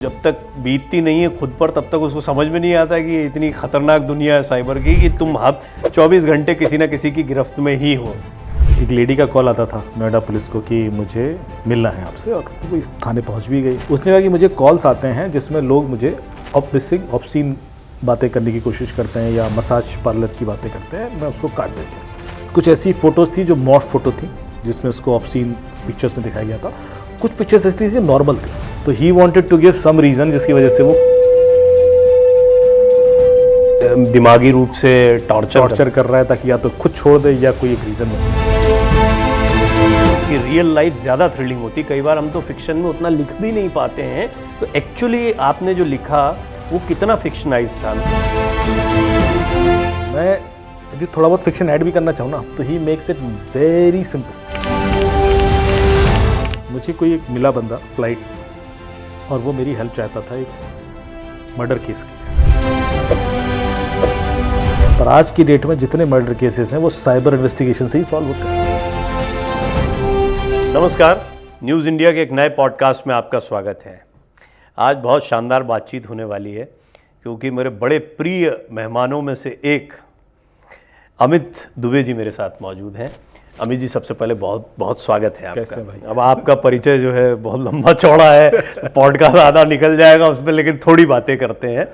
जब तक बीतती नहीं है खुद पर तब तक उसको समझ में नहीं आता कि ये इतनी खतरनाक दुनिया है साइबर की कि तुम हर 24 घंटे किसी ना किसी की गिरफ्त में ही हो। एक लेडी का कॉल आता था नोएडा पुलिस को कि मुझे मिलना है आपसे, और वो थाने पहुंच भी गई। उसने कहा कि मुझे कॉल्स आते हैं जिसमें लोग मुझे ऑब्सीन बातें करने की कोशिश करते हैं या मसाज पार्लर की बातें करते हैं, मैं उसको काट देता हूँ। कुछ ऐसी फ़ोटोज़ थी जो मॉर्फ फ़ोटो थी जिसमें उसको ऑब्सीन पिक्चर्स में दिखाया गया था, कुछ पिक्चर्स ऐसी थी जो नॉर्मल थी। तो he wanted to give some reason जिसकी वजह से वो दिमागी रूप से टॉर्चर कर रहा है ताकि या तो खुद छोड़ दे या कोई एक रीज़न हो। कि रियल लाइफ ज़्यादा थ्रिलिंग होती। कई बार हम तो फिक्शन में उतना लिख भी नहीं पाते हैं, तो एक्चुअली आपने जो लिखा वो कितना फिक्शनाइज था। मैं यदि थोड़ा बहुत फिक्शन ऐड भी करना चाहूँ ना तो he makes it very simple. मुझे कोई एक मिला बंदा फ्लाइट, और वो मेरी हेल्प चाहता था एक मर्डर केस की। पर आज की डेट में जितने मर्डर केसेस हैं वो साइबर इन्वेस्टिगेशन से ही सॉल्व होते हैं। नमस्कार, न्यूज़ इंडिया के एक नए पॉडकास्ट में आपका स्वागत है। आज बहुत शानदार बातचीत होने वाली है क्योंकि मेरे बड़े प्रिय मेहमानों में से एक अमित दुबे जी मेरे साथ मौजूद हैं। अमित जी, सबसे पहले बहुत बहुत स्वागत है आपका। कैसे भाई? अब आपका परिचय जो है बहुत लंबा चौड़ा है, पॉडकास्ट आधा निकल जाएगा उसमें, लेकिन थोड़ी बातें करते हैं।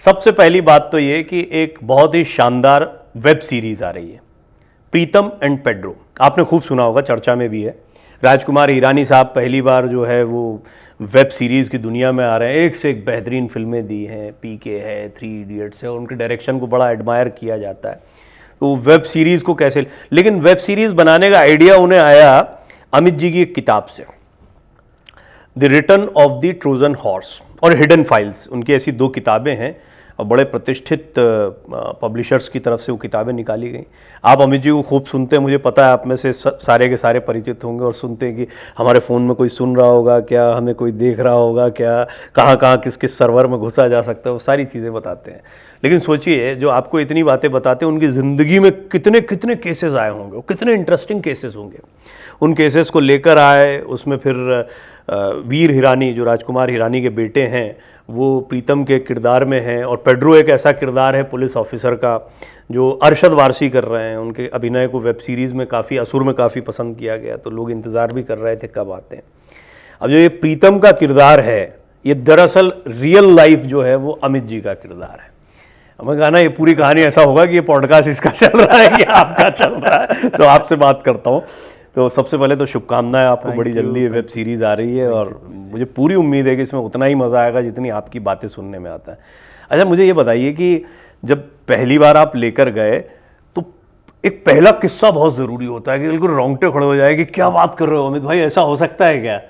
सबसे पहली बात तो ये कि एक बहुत ही शानदार वेब सीरीज़ आ रही है, प्रीतम एंड पेड्रो। आपने खूब सुना होगा, चर्चा में भी है। राजकुमार हिरानी साहब पहली बार जो है वो वेब सीरीज़ की दुनिया में आ रहे हैं। एक से एक बेहतरीन फिल्में दी हैं, पीके है, 3 इडियट्स है, उनके डायरेक्शन को बड़ा एडमायर किया जाता है। तो वेब सीरीज़ को कैसे, लेकिन वेब सीरीज़ बनाने का आइडिया उन्हें आया अमित जी की एक किताब से, the return of the Trojan horse और हिडन फाइल्स। उनकी ऐसी 2 किताबें हैं और बड़े प्रतिष्ठित पब्लिशर्स की तरफ से वो किताबें निकाली गई। आप अमित जी को खूब सुनते हैं, मुझे पता है आप में से सारे के सारे परिचित होंगे और सुनते हैं कि हमारे फ़ोन में कोई सुन रहा होगा क्या, हमें कोई देख रहा होगा क्या, कहाँ कहाँ किस किस सर्वर में घुसा जा सकता है, वो सारी चीज़ें बताते हैं। लेकिन सोचिए, जो आपको इतनी बातें बताते हैं उनकी ज़िंदगी में कितने कितने केसेस आए होंगे, कितने इंटरेस्टिंग केसेस होंगे। उन केसेस को लेकर आए, उसमें फिर वीर हिरानी जो राजकुमार हिरानी के बेटे हैं वो प्रीतम के किरदार में हैं, और पेड्रो एक ऐसा किरदार है पुलिस ऑफिसर का जो अरशद वारसी कर रहे हैं। उनके अभिनय को वेब सीरीज़ में काफ़ी, असुर में काफ़ी पसंद किया गया, तो लोग इंतज़ार भी कर रहे थे कब आते हैं। अब जो ये प्रीतम का किरदार है, ये दरअसल रियल लाइफ जो है वो अमित जी का किरदार है। हमें कहा ना ये पूरी कहानी ऐसा होगा कि ये पॉडकास्ट इसका चल रहा है कि आपका चल रहा है, तो आपसे बात करता हूँ। तो सबसे पहले तो शुभकामनाएं आपको, बड़ी जल्दी ये वेब सीरीज़ आ रही है और मुझे पूरी उम्मीद है कि इसमें उतना ही मज़ा आएगा जितनी आपकी बातें सुनने में आता है। अच्छा, मुझे ये बताइए कि जब पहली बार आप लेकर गए तो एक पहला किस्सा बहुत ज़रूरी होता है कि बिल्कुल रोंगटे खड़े हो जाए कि क्या बात कर रहे हो अमित भाई, ऐसा हो सकता है क्या?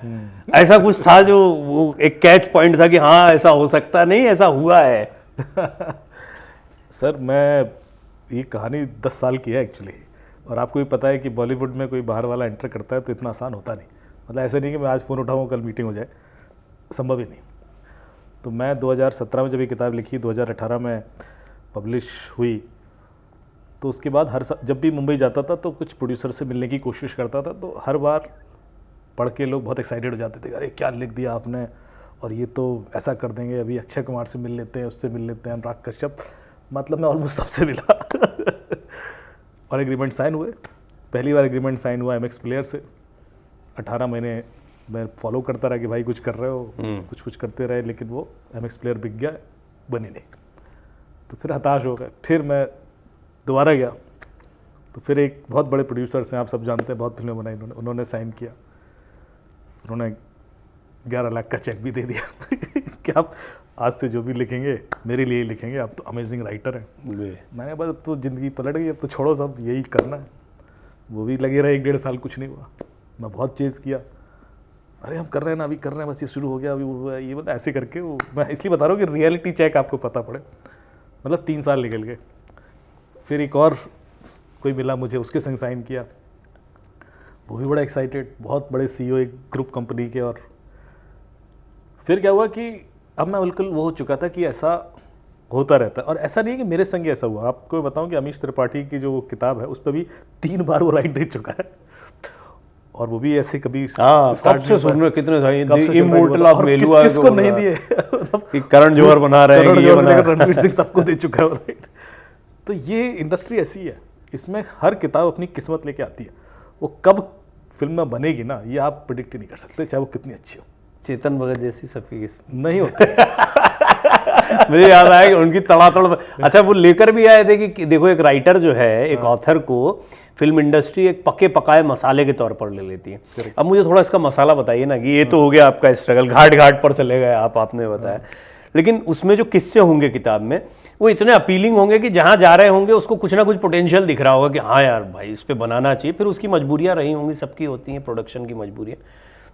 ऐसा कुछ था जो वो एक कैच पॉइंट था कि हाँ ऐसा हो सकता नहीं, ऐसा हुआ है? सर, मैं ये कहानी 10 साल की है एक्चुअली, और आपको भी पता है कि बॉलीवुड में कोई बाहर वाला एंटर करता है तो इतना आसान होता नहीं। मतलब ऐसे नहीं कि मैं आज फ़ोन उठाऊँ कल मीटिंग हो जाए, संभव ही नहीं। तो मैं 2017 में जब ये किताब लिखी, 2018 में पब्लिश हुई, तो उसके बाद जब भी मुंबई जाता था तो कुछ प्रोड्यूसर से मिलने की कोशिश करता था, तो हर बार पढ़ के लोग बहुत एक्साइटेड हो जाते थे, अरे क्या लिख दिया आपने, और ये तो ऐसा कर देंगे, अभी अक्षय कुमार से मिल लेते हैं, उससे मिल लेते हैं, अनुराग कश्यप। मतलब मैं ऑलमोस्ट सबसे मिला और एग्रीमेंट साइन हुए। पहली बार एग्रीमेंट साइन हुआ एमएक्स प्लेयर से। 18 महीने मैं फॉलो करता रहा कि भाई कुछ कर रहे हो, कुछ करते रहे, लेकिन वो एमएक्स प्लेयर बिक गया, बनी नहीं। तो फिर हताश हो गए, फिर मैं दोबारा गया, तो फिर एक बहुत बड़े प्रोड्यूसर्स हैं, आप सब जानते हैं, बहुत फिल्में बनाई उन्होंने साइन किया। उन्होंने 11 लाख का चेक भी दे दिया कि आप आज से जो भी लिखेंगे मेरे लिए ही लिखेंगे, आप तो अमेजिंग राइटर हैं। मैंने बस अब तो ज़िंदगी पलट गई, अब तो छोड़ो सब, यही करना है। वो भी लगे रहे 1-1.5 साल, कुछ नहीं हुआ। मैं बहुत चेज़ किया, अरे हम कर रहे हैं ना, अभी कर रहे हैं, बस ये शुरू हो गया, अभी हुआ ये, मतलब ऐसे करके वो, मैं इसलिए बता रहा हूँ कि रियलिटी चेक आपको पता पड़े। मतलब 3 साल निकल गए। फिर एक और कोई मिला मुझे, उसके संग साइन किया, वो भी बड़ा एक्साइटेड, बहुत बड़े CEO एक ग्रुप कंपनी के। और फिर क्या हुआ कि अब मैं बिल्कुल वो हो चुका था कि ऐसा होता रहता है, और ऐसा नहीं है कि मेरे संग ऐसा हुआ। आपको बताऊं कि अमीश त्रिपाठी की जो किताब है उस पर भी 3 बार वो राइट दे चुका है, और वो भी ऐसे कभी हाँ, start कब से नहीं हुआ। सुन रहे कितने सारे कब से सुन रहे हैं इमोर्टल बोला, ऑफ और मेलुआ किसको नहीं दिए मतलब कि करण जौहर बना रहे हैं करण कि ये जौहर से बना लेकर रणवीर सिंह सबको दे चुका है राइट। तो ये इंडस्ट्री ऐसी है, इसमें हर किताब अपनी किस्मत लेके आती है। वो कब फिल्म में बनेगी ना, ये आप प्रिडिक्ट ही नहीं कर सकते, चाहे वो कितनी अच्छी हो। चेतन भगत जैसी सबकी किस्मत नहीं होती। मुझे याद आया कि उनकी तड़ातड़ अच्छा वो लेकर भी आए थे कि देखो एक राइटर जो है एक ऑथर को फिल्म इंडस्ट्री एक पके पकाए मसाले के तौर पर ले लेती है। अब मुझे थोड़ा इसका मसाला बताइए ना कि ये तो हो गया आपका स्ट्रगल, घाट घाट पर चले गए आपने बताया, लेकिन उसमें जो किस्से होंगे किताब में वो इतने अपीलिंग होंगे कि जहाँ जा रहे होंगे उसको कुछ ना कुछ पोटेंशियल दिख रहा होगा कि हाँ यार भाई इस पे बनाना चाहिए। फिर उसकी मजबूरियाँ रही होंगी, सबकी होती हैं प्रोडक्शन की मजबूरियाँ।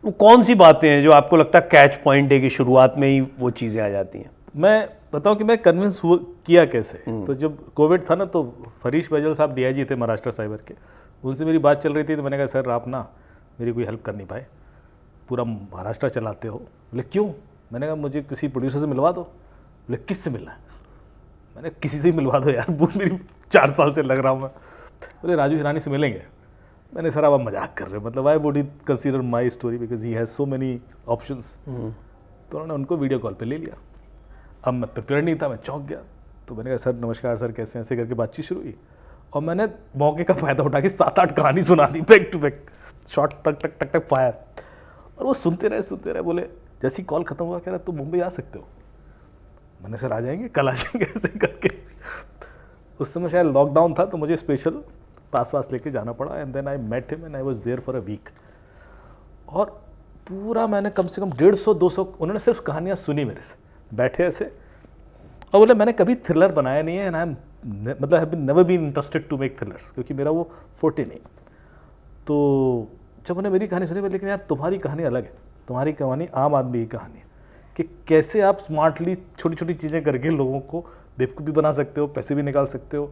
वो कौन सी बातें हैं जो आपको लगता है कैच पॉइंट है कि शुरुआत में ही वो चीज़ें आ जाती हैं? मैं बताऊं कि मैं कन्विंस किया कैसे। तो जब कोविड था ना, तो हरीश बैजल साहब डीआईजी थे महाराष्ट्र साइबर के, उनसे मेरी बात चल रही थी। तो मैंने कहा सर आप ना मेरी कोई हेल्प कर नहीं पाए, पूरा महाराष्ट्र चलाते हो। बोले क्यों? मैंने कहा मुझे किसी प्रोड्यूसर से मिलवा दो। बोले किस से मिलना है? मैंने किसी से ही मिलवा दो यार, बुक मेरी 4 साल से लग रहा हूँ मैं। बोले राजू हिरानी से मिलेंगे। मैंने सर आप मजाक कर रहे हो, मतलब I would consider my story because he has so many options. तो उन्होंने उनको वीडियो कॉल पे ले लिया। अब मैं प्रिपेयर नहीं था, मैं चौंक गया। तो मैंने कहा सर नमस्कार सर कैसे हैं, ऐसे करके बातचीत शुरू हुई। और मैंने मौके का फ़ायदा उठा के 7-8 कहानी सुना दी बैक टू बैक, शॉर्ट टक टक टक टक फायर। और वो सुनते रहे। बोले जैसी कॉल खत्म हुआ कह रहा तुम मुंबई आ सकते हो। मैंने सर आ जाएंगे, कल आ जाएंगे, ऐसे करके। उस समय शायद लॉकडाउन था तो मुझे स्पेशल पास लेके जाना पड़ा। And then I met him and I was there for a week. और पूरा मैंने कम से कम 150-200 उन्होंने सिर्फ कहानियाँ सुनी मेरे से, बैठे ऐसे। और बोले मैंने कभी थ्रिलर बनाया नहीं है एंड आई एम मतलब have been never been interested to make thrillers, क्योंकि मेरा वो फोर्टे नहीं। तो जब उन्होंने मेरी कहानी सुनी, बोले लेकिन यार तुम्हारी कहानी अलग है, तुम्हारी कहानी आम आदमी की कहानी है कि कैसे आप स्मार्टली छोटी छोटी चीज़ें करके लोगों को बेवकूफ़ भी बना सकते हो, पैसे भी निकाल सकते हो,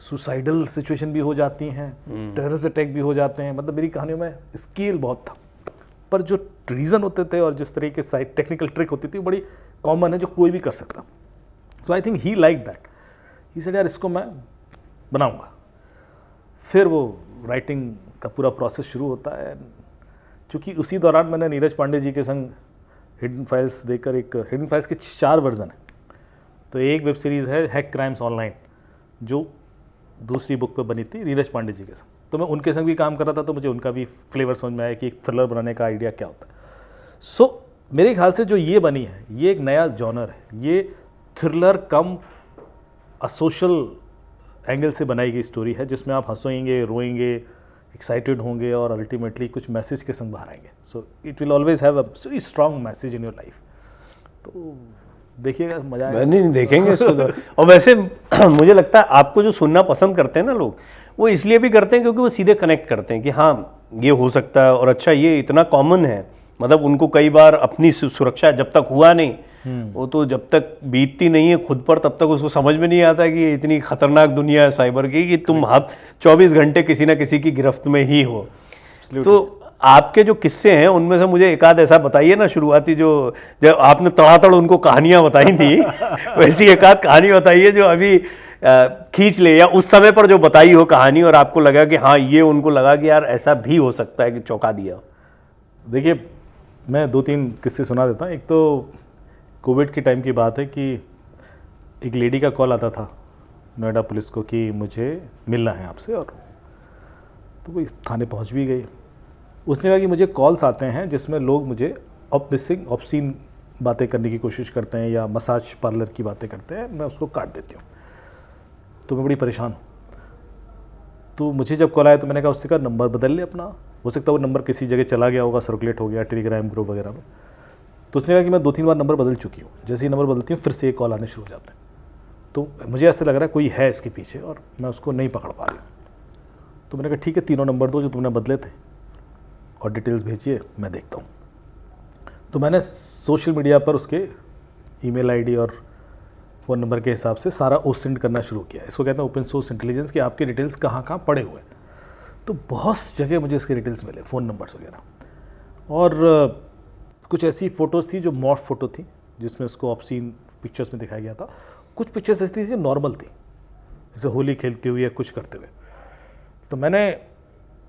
सुसाइडल सिचुएशन भी हो जाती हैं, टेररिस्ट अटैक भी हो जाते हैं। मतलब मेरी कहानियों में स्केल बहुत था, पर जो रीज़न होते थे और जिस तरीके से टेक्निकल ट्रिक होती थी वो बड़ी कॉमन है, जो कोई भी कर सकता। So I think he like that. He said यार इसको मैं बनाऊंगा। फिर वो राइटिंग का पूरा प्रोसेस शुरू होता है। क्योंकि उसी दौरान मैंने नीरज पांडे जी के संग हिडन फाइल्स देकर, एक हिडन फाइल्स के 4 वर्जन है। तो एक वेब सीरीज़ है हैक क्राइम्स ऑनलाइन, जो दूसरी बुक पे बनी थी नीरज पांडे जी के संग। तो मैं उनके संग भी काम कर रहा था, तो मुझे उनका भी फ्लेवर समझ में आया कि एक थ्रिलर बनाने का आइडिया क्या होता है। सो मेरे ख्याल से जो ये बनी है, ये एक नया जॉनर है। ये थ्रिलर कम सोशल एंगल से बनाई गई स्टोरी है, जिसमें आप हंसोएंगे, रोएंगे, एक्साइटेड होंगे और अल्टीमेटली कुछ मैसेज के संग बाहर आएंगे। So it will always have a very strong message in your life. तो देखिएगा, मजा आएगा। नहीं देखेंगे इसको तो। और वैसे मुझे लगता है आपको जो सुनना पसंद करते हैं ना लोग, वो इसलिए भी करते हैं क्योंकि वो सीधे कनेक्ट करते हैं कि हाँ ये हो सकता है, और अच्छा ये इतना कॉमन है। मतलब उनको कई बार अपनी सुरक्षा जब तक हुआ नहीं, वो तो जब तक बीतती नहीं है खुद पर, तब तक उसको समझ में नहीं आता कि इतनी खतरनाक दुनिया है साइबर की, कि तुम 24 घंटे किसी ना किसी की गिरफ्त में ही हो। तो आपके जो किस्से हैं उनमें से मुझे एक आध ऐसा बताइए ना शुरुआती, जो जब आपने तड़ातड़ उनको कहानियां बताई थी वैसी एक आध कहानी बताइए जो अभी खींच ले, या उस समय पर जो बताई हो कहानी और आपको लगा कि हाँ ये उनको लगा कि यार ऐसा भी हो सकता है, कि चौंका दिया। देखिए मैं 2-3 किस्से सुना देता हूँ। एक तो कोविड के टाइम की बात है कि एक लेडी का कॉल आता था नोएडा पुलिस को कि मुझे मिलना है आपसे, और तो वो थाने पहुँच भी गई। उसने कहा कि मुझे कॉल्स आते हैं जिसमें लोग मुझे ऑब्सीन बातें करने की कोशिश करते हैं या मसाज पार्लर की बातें करते हैं, मैं उसको काट देती हूँ। तो मैं बड़ी परेशान हूँ। तो मुझे जब कॉल आया तो मैंने कहा उससे कहा नंबर बदल ले अपना, हो सकता है वो नंबर किसी जगह चला गया होगा, सर्कुलेट हो गया टेलीग्राम ग्रुप वगैरह में। तो उसने कहा कि मैं 2-3 बार नंबर बदल चुकी हूँ, जैसे ही नंबर बदलती हूँ फिर से ये कॉल आने शुरू हो जाते हैं। तो मुझे ऐसा लग रहा है कोई है इसके पीछे और मैं उसको नहीं पकड़ पा रही हूँ। तो मैंने कहा ठीक है, 3 नंबर दो जो तुमने बदले थे और डिटेल्स भेजिए, मैं देखता हूँ। तो मैंने सोशल मीडिया पर उसके ईमेल आईडी और फ़ोन नंबर के हिसाब से सारा ओसेंड करना शुरू किया। इसको कहते हैं ओपन सोर्स इंटेलिजेंस, कि आपके डिटेल्स कहाँ कहाँ पड़े हुए हैं। तो बहुत जगह मुझे इसके डिटेल्स मिले, फ़ोन नंबर्स वगैरह। और कुछ ऐसी फ़ोटोज़ थी जो मॉर्फ फ़ोटो थी, जिसमें उसको ऑब्सीन पिक्चर्स में दिखाया गया था। कुछ पिक्चर्स ऐसी थी जो नॉर्मल थी, जैसे होली खेलते हुए या कुछ करते हुए। तो मैंने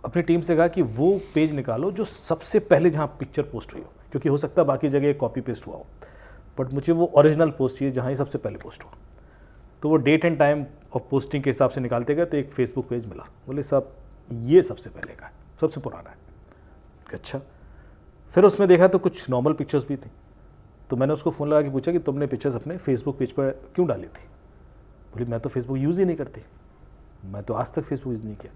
अपनी टीम से कहा कि वो पेज निकालो जो सबसे पहले जहाँ पिक्चर पोस्ट हुई हो, क्योंकि हो सकता है बाकी जगह कॉपी पेस्ट हुआ हो, बट मुझे वो ओरिजिनल पोस्ट चाहिए जहाँ ये सबसे पहले पोस्ट हुआ। तो वो date and time of posting के हिसाब से निकालते गए तो एक फेसबुक पेज मिला। बोले साहब ये सबसे पहले का है, सबसे पुराना है। अच्छा, फिर उसमें देखा तो कुछ नॉर्मल पिक्चर्स भी थी। तो मैंने उसको फ़ोन लगा के पूछा कि तुमने पिक्चर्स अपने फेसबुक पेज पर क्यों डाली थी? बोली मैं तो फेसबुक यूज़ ही नहीं करती, मैं तो आज तक फेसबुक यूज़ नहीं किया।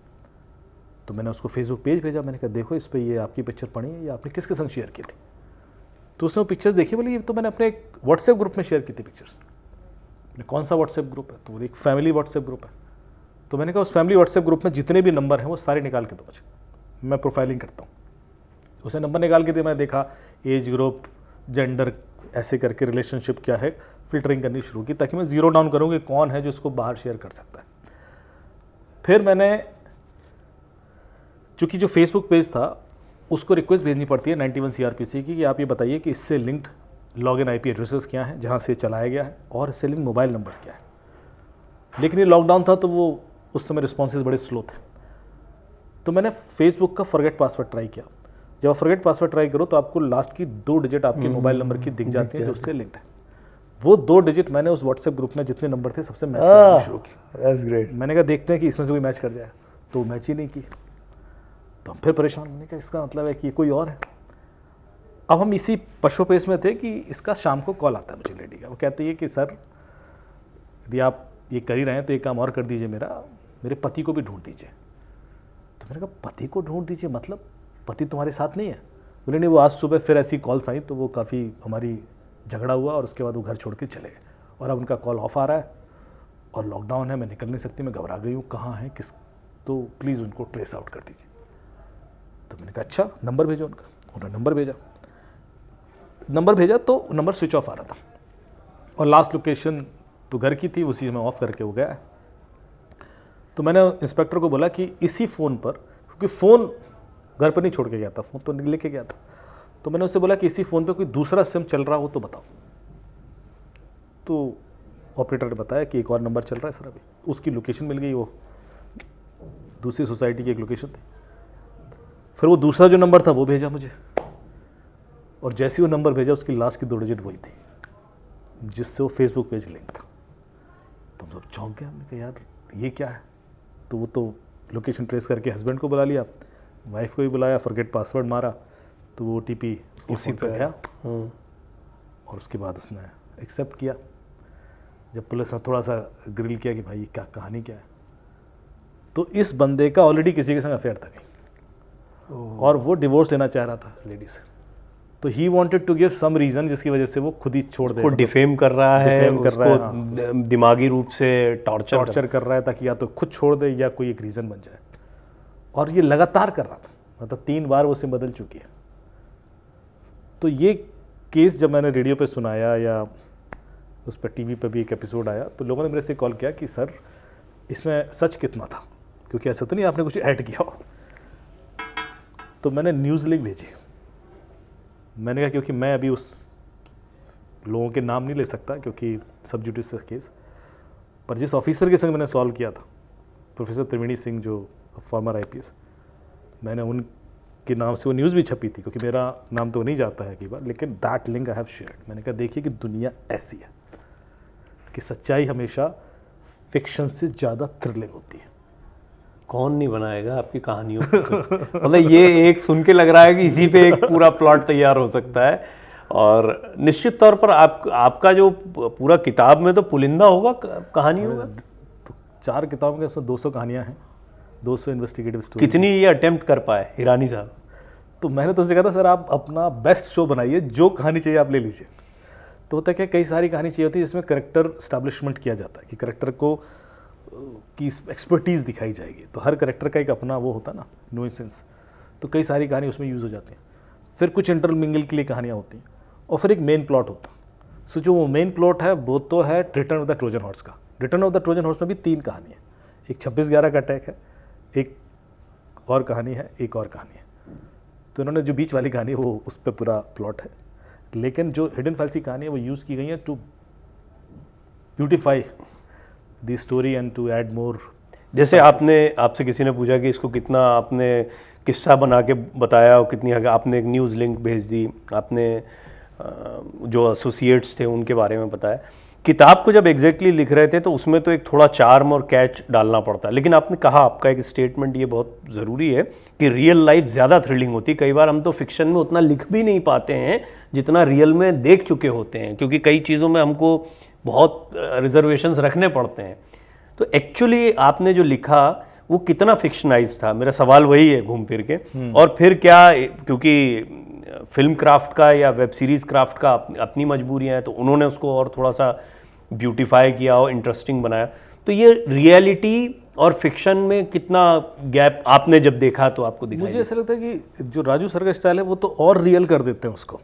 तो मैंने उसको फेसबुक पेज भेजा, मैंने कहा देखो इस पर ये आपकी पिक्चर पड़ी है, ये आपने किसके संग शेयर की थी? तो उसने वो पिक्चर्स देखी, बोली ये तो मैंने अपने एक व्हाट्सएप ग्रुप में शेयर की थी पिक्चर्स। कौन सा व्हाट्सएप ग्रुप है? तो बोले एक फैमिली व्हाट्सएप ग्रुप है। तो मैंने कहा उस फैमिली व्हाट्सएप ग्रुप में जितने भी नंबर हैं वो सारे निकाल के दो मुझे, मैं प्रोफाइलिंग करता हूँ। उसने नंबर निकाल के दिए, मैंने देखा एज ग्रुप, जेंडर, ऐसे करके रिलेशनशिप क्या है, फिल्टरिंग करनी शुरू की ताकि मैं ज़ीरो डाउन करूँ कि कौन है जो इसको बाहर शेयर कर सकता है। फिर मैंने, चूँकि जो फेसबुक पेज था उसको रिक्वेस्ट भेजनी पड़ती है 91 CRPC की कि आप ये बताइए कि इससे लिंक्ड लॉगिन IP एड्रेसेस क्या हैं जहाँ से चलाया गया है, और इससे लिंक मोबाइल नंबर क्या है। लेकिन ये लॉकडाउन था तो वो उस समय रिस्पॉन्सेज बड़े स्लो थे। तो मैंने फेसबुक का फॉरगेट पासवर्ड ट्राई किया। जब आप फॉरगेट पासवर्ड ट्राई करो तो आपको लास्ट की 2 डिजिट आपके मोबाइल नंबर की दिख जाती हैं जो उससे लिंक्ड है। वो 2 डिजिट मैंने उस व्हाट्सएप ग्रुप में जितने नंबर थे सबसे मैच करना शुरू की। That's great. मैंने कहा देखते हैं कि इसमें से कोई मैच कर जाए, तो मैच ही नहीं की। तो हम फिर परेशान, मैंने कहा इसका मतलब है कि ये कोई और है। अब हम इसी पशु पेश में थे कि इसका शाम को कॉल आता है मुझे लेडी का। वो कहती है कि सर यदि आप ये कर ही रहे हैं तो एक काम और कर दीजिए, मेरे पति को भी ढूंढ दीजिए। तो मैंने कहा पति को ढूंढ दीजिए मतलब पति तुम्हारे साथ नहीं है? बोले नहीं, वो आज सुबह फिर ऐसी कॉल्स आई तो वो काफ़ी हमारी झगड़ा हुआ और उसके बाद वो घर छोड़ के चले गए, और अब उनका कॉल ऑफ आ रहा है और लॉकडाउन है, मैं निकल नहीं सकती, मैं घबरा गई हूँ, कहाँ है किस, तो प्लीज़ उनको ट्रेस आउट कर दीजिए। तो मैंने कहा अच्छा नंबर भेजो उनका। उन्होंने नंबर भेजा तो नंबर स्विच ऑफ आ रहा था, और लास्ट लोकेशन तो घर की थी, उसी में ऑफ करके वो गया। तो मैंने इंस्पेक्टर को बोला कि इसी फ़ोन पर, क्योंकि फ़ोन घर पर नहीं छोड़ के गया था, फ़ोन तो लेके गया था, तो मैंने उससे बोला कि इसी फ़ोन पे कोई दूसरा सिम चल रहा हो तो बताओ। तो ऑपरेटर ने बताया कि एक और नंबर चल रहा है सर, अभी उसकी लोकेशन मिल गई, वो दूसरी सोसाइटी की एक लोकेशन थी। फिर वो दूसरा जो नंबर था वो भेजा मुझे, और जैसे वो नंबर भेजा उसकी लास्ट की 2 डिजिट वही थी जिससे वो फेसबुक पेज लिंक था। तो हम सब चौंक गए, हमने कहा यार ये क्या है? तो वो तो लोकेशन ट्रेस करके हस्बैंड को बुला लिया, वाइफ को भी बुलाया, फॉरगेट पासवर्ड मारा तो वो OTP उसकी फ़ोन पर गया, और उसके बाद उसने एक्सेप्ट किया। जब पुलिस ने थोड़ा सा ग्रिल किया कि भाई क्या कहानी क्या है, तो इस बंदे का ऑलरेडी किसी के संग अफेयर था कहीं, और वो डिवोर्स लेना चाह रहा था इस लेडी से। तो he wanted to give some reason जिसकी वजह से वो खुद ही छोड़ दे, उसको डिफेम कर रहा है, उसको दिमागी रूप से टॉर्चर कर रहा है ताकि या तो खुद छोड़ दे या कोई एक रीज़न बन जाए। और ये लगातार कर रहा था, मतलब 3 बार वो सिम बदल चुकी है। तो ये केस जब मैंने रेडियो पे सुनाया या उस पर TV पे भी एक एपिसोड आया, तो लोगों ने मेरे से कॉल किया कि सर इसमें सच कितना था, क्योंकि ऐसा तो नहीं आपने कुछ ऐड किया हो। तो मैंने न्यूज़ लिंक भेजी। मैंने कहा क्योंकि मैं अभी उस लोगों के नाम नहीं ले सकता क्योंकि सब जुडिस केस, पर जिस ऑफिसर के संग मैंने सॉल्व किया था, प्रोफेसर त्रिवेणी सिंह जो फॉर्मर IPS, मैंने उनके नाम से वो न्यूज़ भी छपी थी, क्योंकि मेरा नाम तो नहीं जाता है कई बार, लेकिन that link I have shared. मैंने कहा देखिए कि दुनिया ऐसी है कि सच्चाई हमेशा फिक्शन से ज़्यादा थ्रिलिंग होती है। कौन नहीं बनाएगा आपकी कहानियों को? मतलब ये एक सुन के लग रहा है कि इसी पे एक पूरा प्लॉट तैयार हो सकता है, और निश्चित तौर पर आपका जो पूरा किताब में तो पुलिंदा होगा कहानियों का। तो 4 किताबों के उसमें 200 कहानियाँ हैं, 200 इन्वेस्टिगेटिव स्टोरी। कितनी ये अटेम्प्ट कर पाए हिरानी साहब? तो मैंने तो उनसे कहा था सर आप अपना बेस्ट शो बनाइए, जो कहानी चाहिए आप ले लीजिए। तो होता है क्या, कई सारी कहानी चाहिए होती है जिसमें करेक्टर स्टैब्लिशमेंट किया जाता है कि करेक्टर को की एक्सपर्टीज़ दिखाई जाएगी। तो हर करेक्टर का एक अपना वो होता है ना, नुएंसेंस। तो कई सारी कहानी उसमें यूज़ हो जाती हैं। फिर कुछ इंटरमिंगल के लिए कहानियाँ होती हैं, और फिर एक मेन प्लॉट होता है। सो जो वो मेन प्लॉट है वो तो है return of the Trojan horse का। Return of the Trojan horse में भी 3 कहानी है, एक 26/11 का अटैक है, एक और कहानी है, एक और कहानी है। तो इन्होंने जो बीच वाली कहानी है वो उस पर पूरा प्लॉट है, लेकिन जो हिडन फाइल्स की कहानी है वो यूज़ की गई है to beautify the story and to add more जैसे आपसे किसी ने पूछा कि इसको कितना आपने किस्सा बना के बताया और कितनी आपने एक न्यूज़ लिंक भेज दी, आपने जो एसोसिएट्स थे उनके बारे में बताया। किताब को जब एग्जैक्टली लिख रहे थे तो उसमें तो एक थोड़ा चार्म और कैच डालना पड़ता है, लेकिन आपने कहा, आपका एक स्टेटमेंट ये बहुत ज़रूरी है कि रियल लाइफ ज़्यादा थ्रिलिंग होती है। कई बार हम तो फिक्शन में उतना लिख भी नहीं पाते हैं जितना रियल में देख चुके होते हैं, क्योंकि कई चीज़ों में हमको बहुत रिजर्वेशंस रखने पड़ते हैं। तो एक्चुअली आपने जो लिखा वो कितना फिक्शनाइज था, मेरा सवाल वही है घूम फिर के। और फिर क्या, क्योंकि फिल्म क्राफ्ट का या वेब सीरीज़ क्राफ्ट का अपनी मजबूरियां हैं, तो उन्होंने उसको और थोड़ा सा ब्यूटीफाई किया और इंटरेस्टिंग बनाया। तो ये रियलिटी और फिक्शन में कितना गैप आपने जब देखा तो आपको दिखाई? मुझे ऐसा लगता है कि जो राजू सर का स्टाइल है वो तो और रियल कर देते हैं उसको।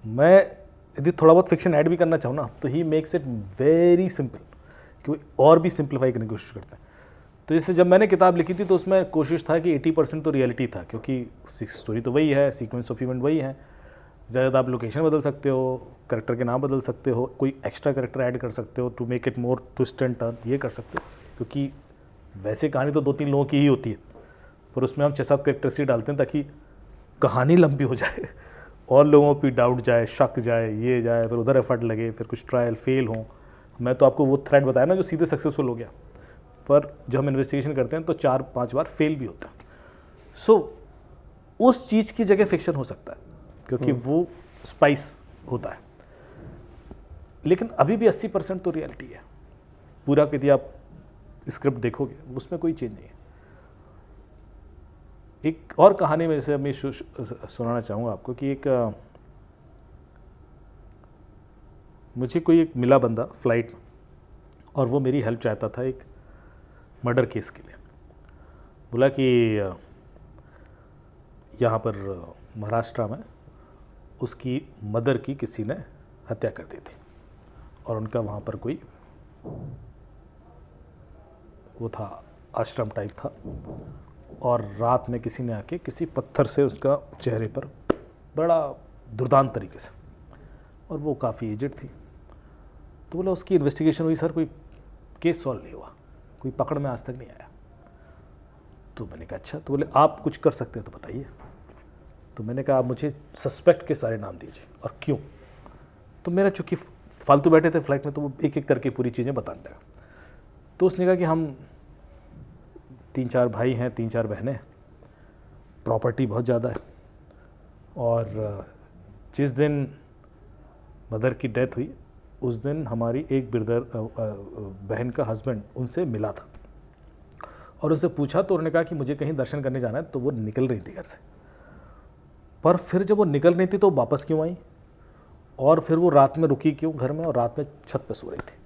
मैं यदि थोड़ा बहुत फिक्शन ऐड भी करना चाहूँ ना तो he makes it very simple, कि और भी सिंप्लीफाई करने की कोशिश करते हैं। तो जैसे जब मैंने किताब लिखी थी तो उसमें कोशिश था कि 80% तो रियलिटी था, क्योंकि स्टोरी तो वही है, सीक्वेंस ऑफ इवेंट वही है। ज़्यादा आप लोकेशन बदल सकते हो, करेक्टर के नाम बदल सकते हो, कोई एक्स्ट्रा करेक्टर ऐड कर सकते हो to make it more twist and turn, ये कर सकते हो। क्योंकि वैसे कहानी तो 2-3 लोगों की ही होती है, पर उसमें हम 6-7 करेक्टर्स ही डालते हैं ताकि कहानी लंबी हो जाए और लोगों पर डाउट जाए, शक जाए, ये जाए, फिर उधर एफर्ट लगे, फिर कुछ ट्रायल फेल हो। मैं तो आपको वो थ्रेड बताया ना जो सीधे सक्सेसफुल हो गया, पर जब हम इन्वेस्टिगेशन करते हैं तो 4-5 बार फेल भी होता है। सो उस चीज़ की जगह फिक्शन हो सकता है, क्योंकि वो स्पाइस होता है। लेकिन अभी भी 80% तो रियलिटी है पूरा। यदि आप स्क्रिप्ट देखोगे उसमें कोई चेंज नहीं है। एक और कहानी में जैसे मैं सुनाना चाहूँगा आपको कि एक मुझे कोई एक मिला बंदा फ्लाइट, और वो मेरी हेल्प चाहता था एक मर्डर केस के लिए। बोला कि यहाँ पर महाराष्ट्र में उसकी मदर की किसी ने हत्या कर दी थी, और उनका वहाँ पर कोई वो था, आश्रम टाइप था, और रात में किसी ने आके किसी पत्थर से उसका चेहरे पर बड़ा दुर्दांत तरीके से, और वो काफ़ी एजेड थी। तो बोला उसकी इन्वेस्टिगेशन हुई सर, कोई केस सॉल्व नहीं हुआ, कोई पकड़ में आज तक नहीं आया। तो मैंने कहा अच्छा। तो बोले आप कुछ कर सकते हैं तो बताइए। तो मैंने कहा आप मुझे सस्पेक्ट के सारे नाम दीजिए और क्यों। तो मेरा चूँकि फालतू बैठे थे फ्लाइट में, तो वो एक एक करके पूरी चीज़ें बताने लगा। तो उसने कहा कि हम 3-4 भाई हैं, 3-4 बहनें, प्रॉपर्टी बहुत ज़्यादा है, और जिस दिन मदर की डेथ हुई उस दिन हमारी एक बहन का हस्बैंड उनसे मिला था, और उनसे पूछा तो उन्होंने कहा कि मुझे कहीं दर्शन करने जाना है। तो वो निकल रही थी घर से, पर फिर जब वो निकल रही थी तो वापस क्यों आई, और फिर वो रात में रुकी क्यों घर में, और रात में छत पे सो रही थी।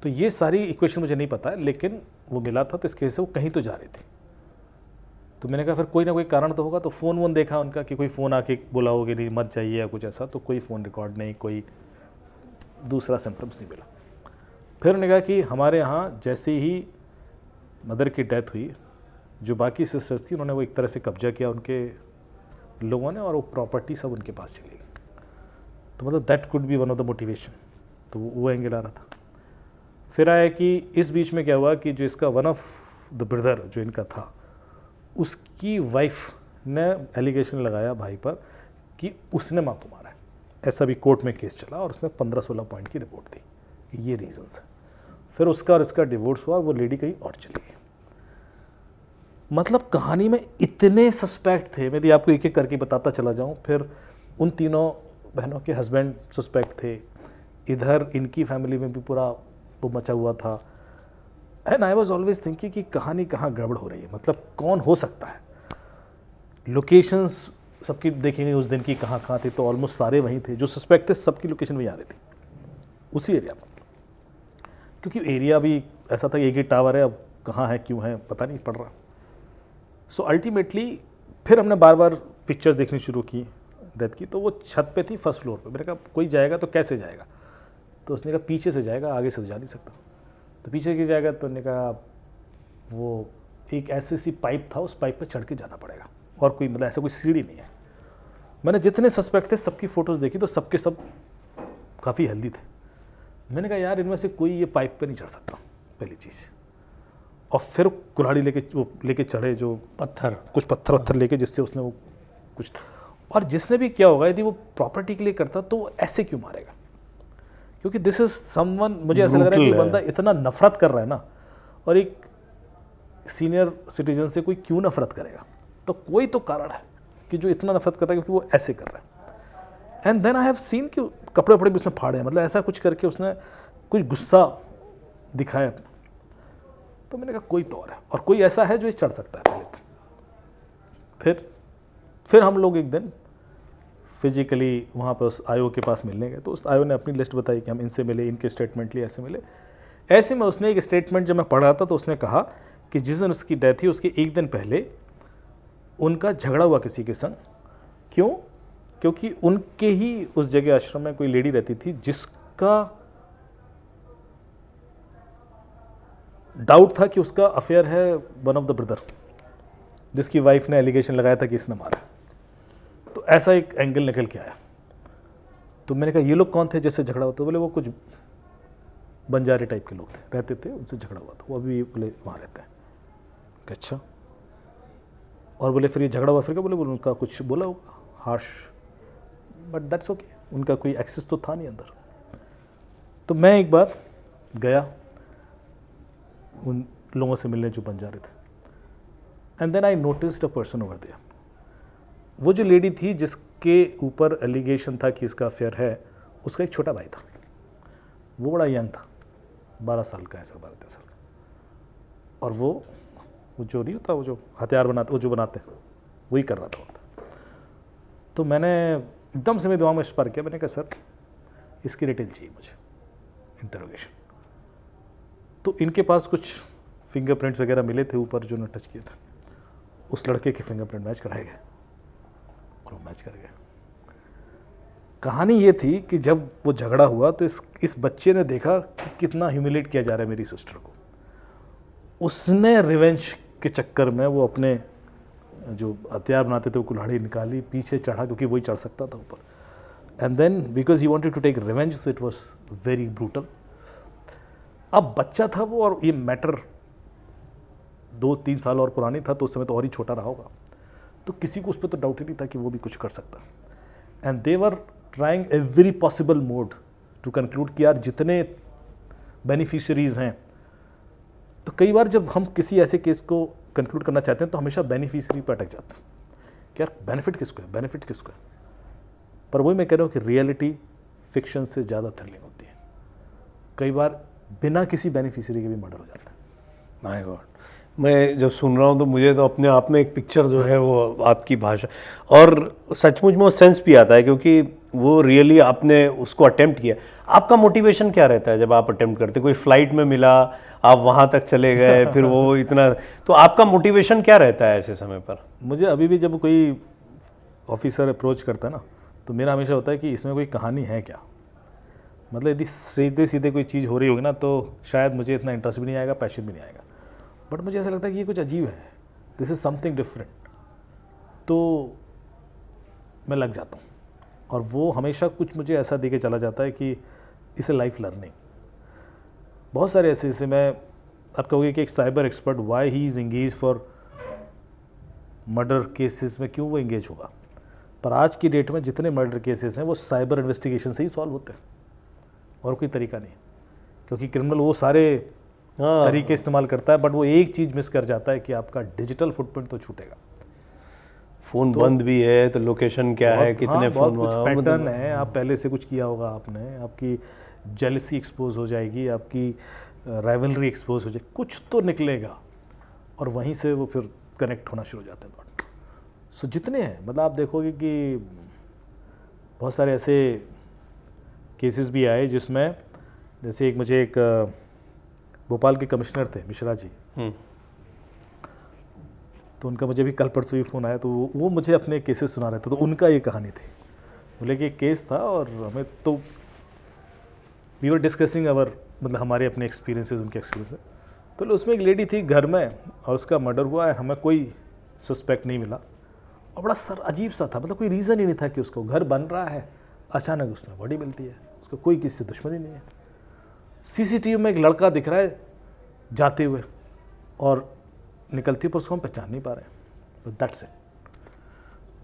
तो ये सारी इक्वेशन मुझे नहीं पता है, लेकिन वो मिला था तो इसके वजह से वो कहीं तो जा रही थी। तो मैंने कहा फिर कोई ना कोई कारण तो होगा। तो फ़ोन वोन देखा उनका कि कोई फ़ोन आके बोला होगा नहीं मत जाइए या कुछ ऐसा, तो कोई फ़ोन रिकॉर्ड नहीं, कोई दूसरा सिम्टम्स नहीं मिला। फिर उन्होंने कहा कि हमारे यहाँ जैसे ही मदर की डेथ हुई, जो बाकी सिस्टर्स थी उन्होंने वो एक तरह से कब्जा किया उनके लोगों ने, और वो प्रॉपर्टी सब उनके पास चली गई। तो मतलब that could be one of the motivation. तो वो एंगल आ रहा था। फिर आया कि इस बीच में क्या हुआ कि जो इसका वन ऑफ द ब्रदर जो इनका था, उसकी वाइफ ने एलिगेशन लगाया भाई पर कि उसने माँ को मारा है। ऐसा भी कोर्ट में केस चला, और उसमें 15-16 पॉइंट की रिपोर्ट थी कि ये रीजंस है। फिर उसका और इसका डिवोर्स हुआ, वो लेडी कहीं और चली गई। मतलब कहानी में इतने सस्पेक्ट थे, मैं यदि आपको एक एक करके बताता चला जाऊं। फिर उन तीनों बहनों के हस्बैंड सस्पेक्ट थे, इधर इनकी फैमिली में भी पूरा वो मचा हुआ था। And I was always thinking कि कहानी कहाँ गड़बड़ हो रही है, मतलब कौन हो सकता है। लोकेशंस सबकी देखेंगे उस दिन की कहाँ थी, तो ऑलमोस्ट सारे वहीं थे। जो सस्पेक्ट थे सबकी लोकेशन वहीं आ रही थी, उसी एरिया में, क्योंकि एरिया भी ऐसा था, एक ही टावर है, अब कहाँ है क्यों है पता नहीं पड़ रहा। सो अल्टीमेटली फिर हमने बार बार पिक्चर्स देखनी शुरू की डेथ की। तो वो छत पे थी, फर्स्ट फ्लोर पे। मैंने कहा कोई जाएगा तो कैसे जाएगा। तो उसने कहा पीछे से जाएगा, आगे से तो जा नहीं सकता। तो पीछे की जाएगा, तो उन्होंने कहा वो एक ऐसी सी पाइप था, उस पाइप पे चढ़ के जाना पड़ेगा, और कोई मतलब ऐसा कोई सीढ़ी नहीं है। मैंने जितने सस्पेक्ट थे सबकी फ़ोटोज़ देखी तो सबके सब काफ़ी हेल्दी थे। मैंने कहा यार इनमें से कोई ये पाइप पे नहीं चढ़ सकता, पहली चीज़। और फिर कुल्हाड़ी लेके चढ़े, जो पत्थर, कुछ पत्थर लेके, जिससे उसने वो कुछ, और जिसने भी किया होगा यदि वो प्रॉपर्टी के लिए करता तो वो ऐसे क्यों मारेगा? क्योंकि दिस इज समवन, मुझे ऐसा लग रहा है कि बंदा इतना नफरत कर रहा है ना, और एक सीनियर सिटीजन से कोई क्यों नफरत करेगा? तो कोई तो कारण है कि जो इतना नफरत कर रहा है, क्योंकि वो ऐसे कर रहा है। And then I have seen कि कपड़े वपड़े भी उसने फाड़े हैं, मतलब ऐसा कुछ करके उसने कुछ गुस्सा दिखाया अपना। तो मैंने कहा कोई तो और है, और कोई ऐसा है जो ये चढ़ सकता है पहले तो। फिर हम लोग एक दिन फिजिकली वहाँ पर उस आयो के पास मिलने गए, तो उस आयो ने अपनी लिस्ट बताई कि हम इनसे मिले, इनके स्टेटमेंट लिए, ऐसे मिले। ऐसे में उसने एक स्टेटमेंट जब मैं पढ़ रहा था तो उसने कहा कि जिस दिन उसकी डेथ थी उसके एक दिन पहले उनका झगड़ा हुआ किसी के संग। क्यों? क्योंकि उनके ही उस जगह आश्रम में कोई लेडी रहती थी जिसका डाउट था कि उसका अफेयर है वन ऑफ द ब्रदर, जिसकी वाइफ ने एलिगेशन लगाया था कि इसने मारा। तो ऐसा एक एंगल निकल के आया। तो मैंने कहा ये लोग कौन थे जैसे झगड़ा होता? बोले वो कुछ बंजारे टाइप के लोग थे, रहते थे, उनसे झगड़ा हुआ था, वो अभी बोले वहाँ रहते हैं। अच्छा, और बोले फिर ये झगड़ा हुआ फिर क्या? बोले उनका कुछ बोला होगा हार्श, बट दैट्स ओके, उनका कोई एक्सेस तो था नहीं अंदर। तो मैं एक बार गया उन लोगों से मिलने जो बंजारे थे, and then I noticed a person over there. वो जो लेडी थी जिसके ऊपर एलिगेशन था कि इसका अफेयर है, उसका एक छोटा भाई था, वो बड़ा यंग था, 12 साल का, ऐसा 12-13 साल का, और वो जो नहीं होता, वो जो हथियार बनाते, वो जो बनाते हैं, वही कर रहा था। तो मैंने एकदम से मेरे दिमाग में स्पार्क किया, मैंने कहा सर इसकी डिटेल चाहिए मुझे, इंटरोगेशन। तो इनके पास कुछ फिंगरप्रिंट्स वगैरह मिले थे ऊपर जो उन्होंने टच किए थे, उस लड़के के फिंगरप्रिंट मैच कराए गए और वो मैच कर गए। कहानी ये थी कि जब वो झगड़ा हुआ तो इस बच्चे ने देखा कि कितना ह्यूमिलेट किया जा रहा है मेरी सिस्टर को। उसने रिवेंज के चक्कर में वो अपने जो हथियार बनाते थे वो कुल्हाड़ी निकाली, पीछे चढ़ा क्योंकि वही चढ़ सकता था ऊपर, and then because he wanted to take revenge, so it was very brutal. अब बच्चा था वो, और ये मैटर 2-3 साल और पुरानी था, तो उस समय तो और ही छोटा रहा होगा, तो किसी को उस पर तो डाउट ही नहीं था कि वो भी कुछ कर सकता। And they were trying every possible mode to conclude कि यार जितने बेनिफिशियरीज हैं, तो कई बार जब हम किसी ऐसे केस को कंक्लूड करना चाहते हैं तो हमेशा बेनिफिशियरी पर अटक जाते हैं कि यार बेनिफिट किसको है, बेनिफिट किसको है। पर वही मैं कह रहा हूँ कि रियलिटी फिक्शन से ज़्यादा थ्रिलिंग होती है। कई बार बिना किसी बेनिफिशियरी के भी मर्डर हो जाता है। माय गॉड, मैं जब सुन रहा हूँ तो मुझे तो अपने आप में एक पिक्चर जो है वो आपकी भाषा, और सचमुच में वो सेंस भी आता है क्योंकि वो रियली आपने उसको अटेम्प्ट किया। आपका मोटिवेशन क्या रहता है जब आप अटेम्प्ट करते? कोई फ्लाइट में मिला, आप वहाँ तक चले गए, फिर वो इतना, तो आपका मोटिवेशन क्या रहता है ऐसे समय पर? मुझे अभी भी जब कोई ऑफिसर अप्रोच करता है ना, तो मेरा हमेशा होता है कि इसमें कोई कहानी है क्या। मतलब यदि सीधे सीधे कोई चीज़ हो रही होगी ना तो शायद मुझे इतना इंटरेस्ट भी नहीं आएगा, पैशन भी नहीं आएगा, बट मुझे ऐसा लगता है कि ये कुछ अजीब है, दिस इज़ समथिंग डिफरेंट, तो मैं लग जाता हूँ। और वो हमेशा कुछ मुझे ऐसा देके चला जाता है कि इसे लाइफ लर्निंग। बहुत सारे ऐसे, जैसे मैं आप कहोगे कि एक cyber expert, why he is engage for murder cases में, क्यों वो एंगेज होगा? पर आज की डेट में जितने मर्डर केसेस हैं वो साइबर इन्वेस्टिगेशन से ही सॉल्व होते हैं, और कोई तरीका नहीं, क्योंकि क्रिमिनल वो सारे तरीके इस्तेमाल करता है, बट वो एक चीज़ मिस कर जाता है कि आपका डिजिटल फुटप्रिंट तो छूटेगा। फ़ोन तो बंद भी है तो लोकेशन क्या है, कितने फ़ोन, कुछ पैटर्न है, आप पहले से कुछ किया होगा आपने, आपकी जेलसी एक्सपोज हो जाएगी, आपकी राइवलरी एक्सपोज हो जाएगी, कुछ तो निकलेगा, और वहीं से वो फिर कनेक्ट होना शुरू हो जाते हैं। सो जितने हैं, मतलब आप देखोगे कि बहुत सारे ऐसे केसेस भी आए जिसमें, जैसे एक मुझे एक भोपाल के कमिश्नर थे मिश्रा जी, तो उनका मुझे भी कल परसों ही फ़ोन आया, तो वो मुझे अपने केसेस सुना रहे थे, तो उनका ये कहानी थी। बोले कि एक केस था और हमें तो वी वर डिस्कसिंग अवर, मतलब हमारे अपने एक्सपीरियंसेस, उनके एक्सपीरियंस। तो उसमें एक लेडी थी घर में और उसका मर्डर हुआ है, हमें कोई सस्पेक्ट नहीं मिला, और बड़ा सर अजीब सा था, मतलब कोई रीज़न ही नहीं था कि उसको घर बन रहा है, अचानक उसमें बॉडी मिलती है, उसको कोई किसी से दुश्मनी नहीं है। सीसीटीवी में एक लड़का दिख रहा है जाते हुए, और निकलती है पर उसको हम पहचान नहीं पा रहे हैं, दैट्स इट।